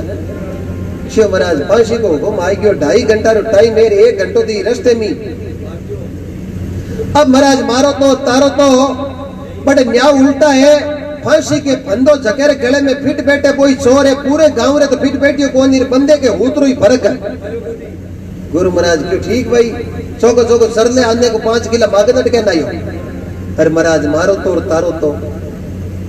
क्यों महाराज फांसी को हुक्म आई गयो 2.5 घंटा रो टाइम मेरे 1 घंटो दी रास्ते में। अब महाराज मारो तो तारो तो बड़े न्याय उल्टा है फांसी के फंदो जकेरे गले में फिट बैठे कोई चोर है पूरे गांव रे तो फिट बैठियो कौन बंदे के उतरो ही फर्क है। गुरु महाराज क्यों ठीक भाई चौको चौको सरले आने को 5 किलो मागनट के नहीं हो। अरे महाराज मारो तो और तारो तो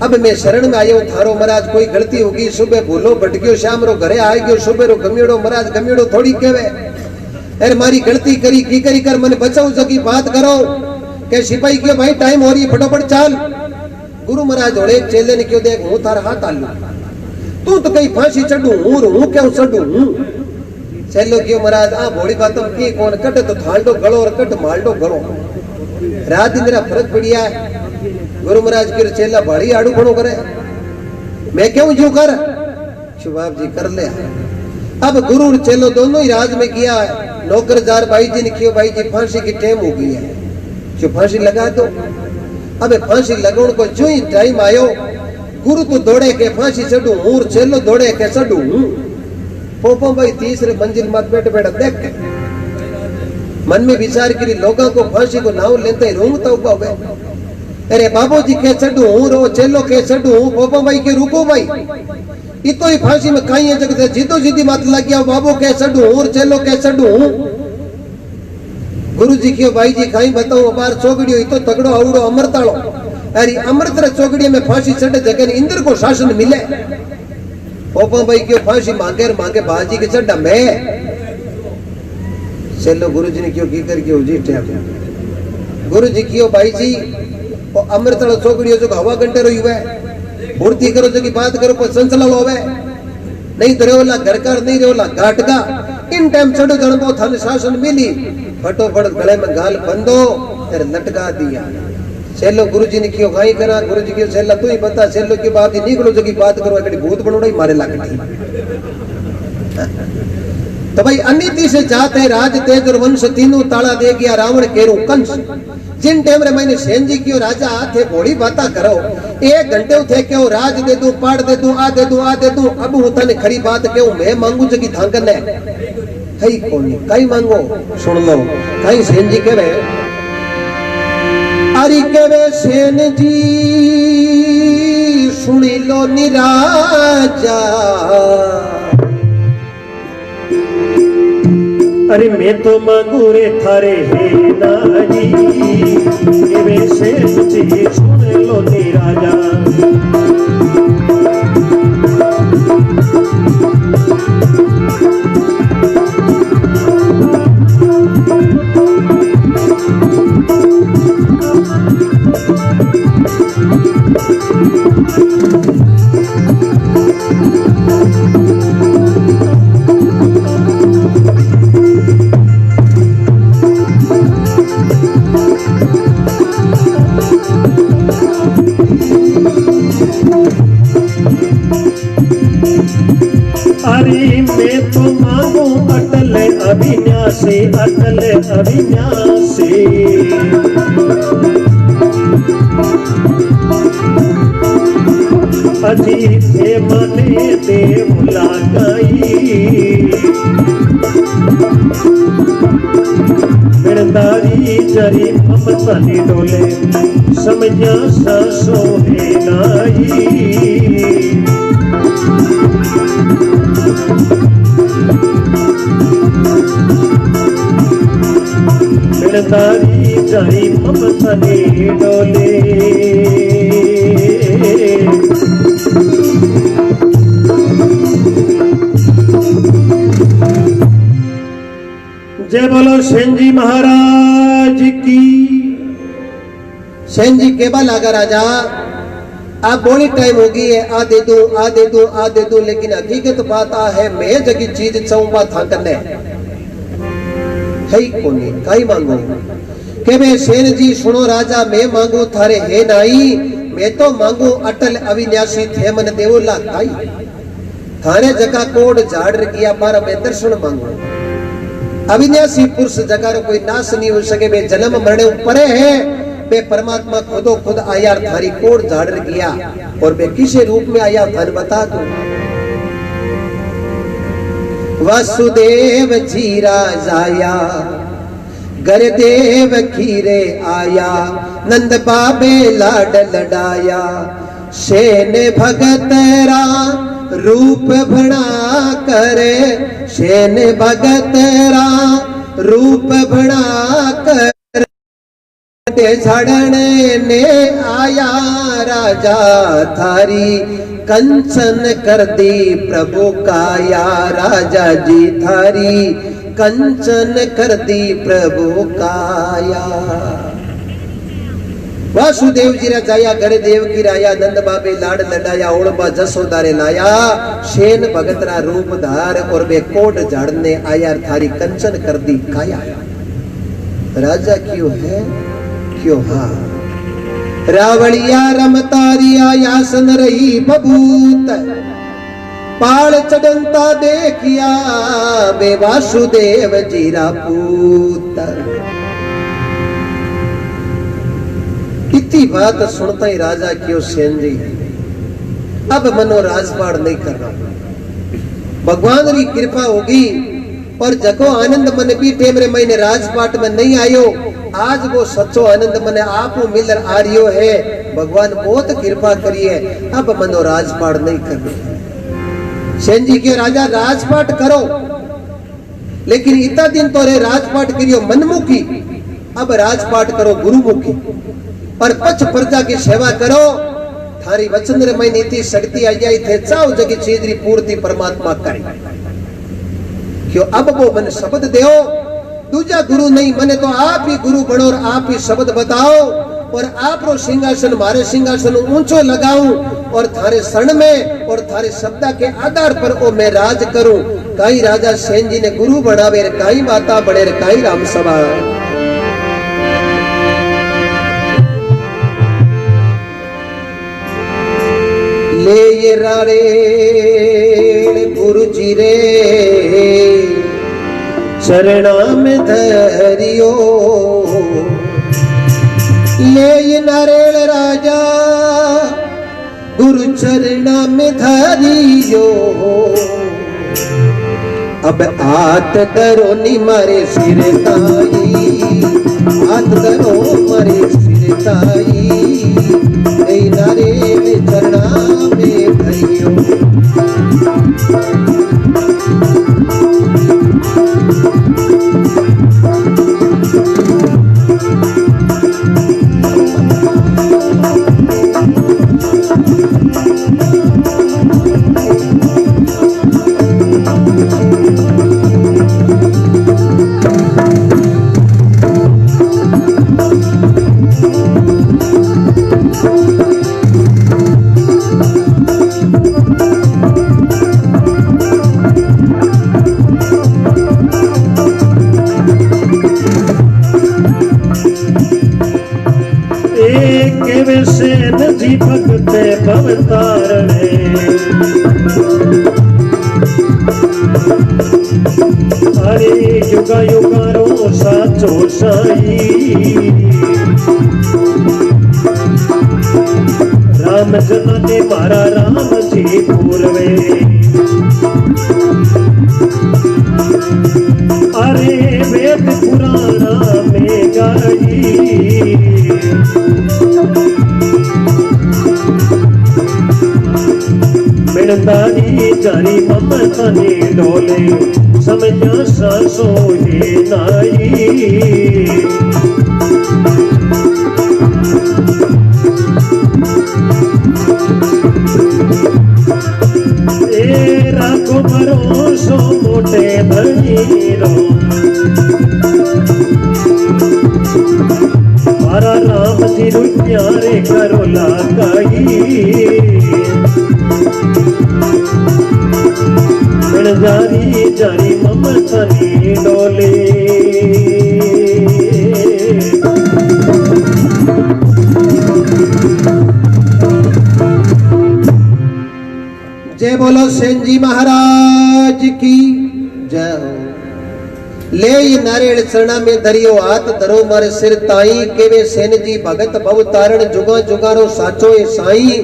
अब मैं शरण में आयो थारो महाराज कोई गलती होगी सुबह भूलो भटकियो शाम रो घरे आ गयो सुबह रो गमियोड़ो महाराज गमियोड़ो थोड़ी कहवे अरे मारी गलती करी की करी कर मन बचाओ सकी बात करो के सिपाही क्यों भाई टाइम हो रही है फटाफट चाल। गुरु महाराज होड़े चेले ने क्यों देख हूं थारा हाथ आलू तू तो कहीं फांसी चढ़ू हूं क्यों चढ़ू चेलो क्यों महाराज आ भोड़ी बातों की कौन कट तो थालडो गलो और कट मालडो गलो रात दिन मेरा फर्क पड़िया है। गुरु महाराज की चेला भाड़ी आड़ू खड़ो करे मैं क्यों जो कर शुभाब जी कर ले। अब गुरु और चेलो दोनों ही राज में किया है। नौकर जार भाई जी ने क्यों भाई जी फांसी की टाइम हो गई है जो फांसी लगा दो। अब फांसी लगाने को जो ही टाइम आयो गुरु तो दौड़े के फांसी चढ़ू हूं चेलो दौड़े के चढ़ू पोपो भाई तीसरे मंजिल मत बैठे बैठा देख के मन में विचार करी लोगों को फांसी को नाव लेते रूंगता हुआ गए। अरे बाबू जी के चढ़ू हूं रो चेलो के चढ़ू हूं पोपो भाई के रुको भाई इतो ही फांसी में कहीं है जगह जीतो जीती मत लग गया बाबू के चढ़ू हूं चेलो के चढ़ू हूं। गुरु जी क्यों भाई जी कहीं बताओ बार चौकड़ियो इतो तगड़ो आवड़ो अमृतालो अरे अमृत चौकड़ी में फांसी चढ़े जगह इंद्र को शासन मिले। पोपो भाई क्यों फांसी मांगे मांगे बाजी के चढ़ा मैं चलो गुरु जी ने क्यों की कर क्यों जी ठहर गुरु जी क्यों भाई जी अमृत चौकड़ियों जो हवा घंटे रही हुआ पूर्ति करो जो की बात करो पर संचलन होवे नहीं तो रेवला घर का नहीं रेवला घाट का इन टाइम चढ़ो जड़बो थाने शासन मिली फटोफट गले में गाल बंदो तेरे लटका दिया सेलो गुरुजी ने क्यों खाई करा गुरुजी क्यों सेला तू ही बता सेलो की बाप ही निकलो जगी बात करो एकड़ी भूत बनोड़ा ही मारे लागटी। तो भाई अनिति से जाते राज तेज और वंश तीनों ताला दे गया रावण केरू कंस। जिन टाइम रे मैंने सेन जी क्यों राजा थे घोड़ी बाता करो 1 घंटे थे क्यों राज दे दूं पाड़ दे दूं आ दे दूं आ दे दूं अब हूं तने खड़ी बात क्यों मैं मांगू जगी धांगन है कई कोनी कई मांगो सुन लो कई सेन जी कहे अरे कहे सेन जी सुनी लो निराजा अरे मैं तो मांगू रे थारे हे नारी वे से जी सुन लो नी राजा। अरे मैं तो मांगू अटल अविनाशी अटल अविनाशी अजी थे मने देव लगाई बिरदारी जरी ममतनी डोले समझा सासो है नाई बिरदारी जरी ममतनी डोले। जय बोलो सेन जी महाराज की। सेन जी केबा लागा राजा आप बड़ी टाइम होगी है आ दे दो आ दे दो आ दे दो लेकिन हकीकत बात आ है मैं जगी चीज चाहूंगा था करने है कोनी काई मांगो के मैं सेन जी सुनो राजा मैं मांगू थारे है नाई मैं तो मांगू अटल अविनाशी थे मन देवोला काई थारे जगह कोड झाड़ किया बार मैं दर्शन मांगू अविनाशी पुरुष जगह रो कोई नाश नहीं हो सके वे जन्म मरने ऊपर है वे परमात्मा खुदो खुद आया थारी कोड झाड़ किया और वे किसे रूप में आया धन बता दो। वासुदेव जी राजाया गरदेव खीरे आया नंद बाबे लाड लडाया सेन भगत रा रूप बना करे सेन भगत रा रूप बना कर झड़न ने आया राजा थारी कंचन कर दी प्रभु काया राजा जी थारी कंचन कर दी प्रभु काया। वासुदेव जी रा जाया घर देव की राया नंद बाबे लाड लडाया ओळबा जसोदारे लाया शेन भगत रा रूप धार और बे कोट झाड़ने आया थारी कंचन कर दी काया। राजा क्यों है क्यों हाँ रावड़िया रमता रिया यासन रही बबूत पाल चढ़ंता देखिया बे वासुदेव जी रा पूत। इतनी बात सुनता ही राजा क्यों सेन जी अब मनो राजपाड़ नहीं कर रहा भगवान की कृपा होगी और जको आनंद मन भी टेमरे महीने राजपाट में नहीं आयो आज वो सच्चो आनंद मने आप मिलर आ रियो है भगवान बहुत कृपा करिए अब मनो राजपाड़ नहीं कर रहे। सेन जी के राजा राजपाट करो लेकिन इतना दिन तो रे राजपाट करियो मनमुखी अब राजपाट करो गुरुमुखी और पच प्रजा की सेवा करो थारी वचन रे महीने इतनी शक्ति आ जाई थे चाव जगी चीज री पूर्ति परमात्मा करे क्यों अब वो मन शब्द देओ दूजा गुरु नहीं मने तो आप ही गुरु बनो और आप ही शब्द बताओ और आप रो सिंहासन मारे सिंहासन ऊंचो लगाऊं और थारे शरण में और थारे शब्द के आधार पर ओ मैं राज करूं। कई राजा सेन जी ने गुरु बनावे कई माता बड़े कई राम सभा ले ये राड़े गुरुजी रे चरणा में धरियो, ले ये नारेल राजा गुरु चरणा में धरियो। अब आत करो नी मारे सिर ताई, आत करो मारे सिर ताई, ए नारेल चरणा में धरियो। जी भगते भवतारणे, अरे युगा युगारो साचो साई, राम जना ने मारा राम जी पूर्वे, अरे वेद पुराणा में गाई, मिणदारी जारी ममता ने डोले, समझा सासो ही नाई। राखो भरोसो मोटे धनीरो, मारा राम जी प्यारे करो लागाई, जारी जारी ममता नी डोले। जय बोलो सेन जी महाराज की जय हो। ले ये नारेल चरणा में धरियो, हाथ धरो मारे सिर ताई, केवे सेन जी भगत भव तारण, जुगा जुगारो साचो ए साई।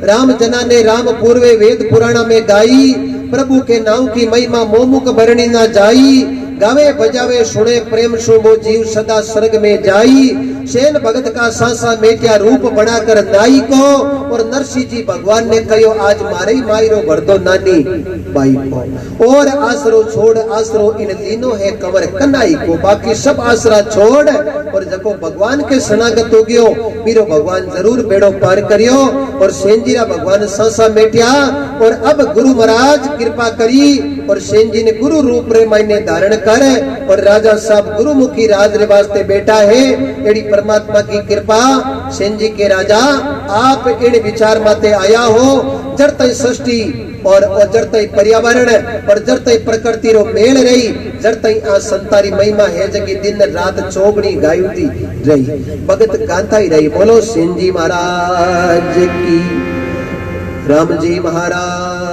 राम जना ने राम पूर्वे वेद पुराणा में गाई, प्रभु के नाम की महिमा मोमुख भरणी ना जाई। गावे बजावे सुने प्रेम सु वो जीव सदा स्वर्ग में जाई। सेन भगत का सांसा मेटिया रूप बनाकर नाई को, और नरसिंह जी भगवान ने कहो आज मारे ही मायरो भर दो नानी बाई को। और आसरो छोड़ आसरो इन लीनो है कंवर कन्नाई को, बाकी सब आसरा छोड़ और जको भगवान के शरणागत हो गयो बीरो भगवान जरूर बेड़ो पार करियो। और सेनजीरा भगवान सांसा मेटिया, और अब गुरु महाराज कृपा करी और सेन जी ने गुरु रूप रे मायने धारण कर, और राजा साहब गुरुमुखी राज रे वास्ते बैठा है। एड़ी परमात्मा की कृपा सेन जी के राजा आप इन विचार माते आया हो, जड़तई सृष्टि और जड़तई पर्यावरण और जड़तई प्रकृति रो मेल रही, जड़तई आ संतारी महिमा है जगी दिन रात चौगनी गायुती रही, भगत गाता ही रही। बोलो सेन जी महाराज की, राम जी महाराज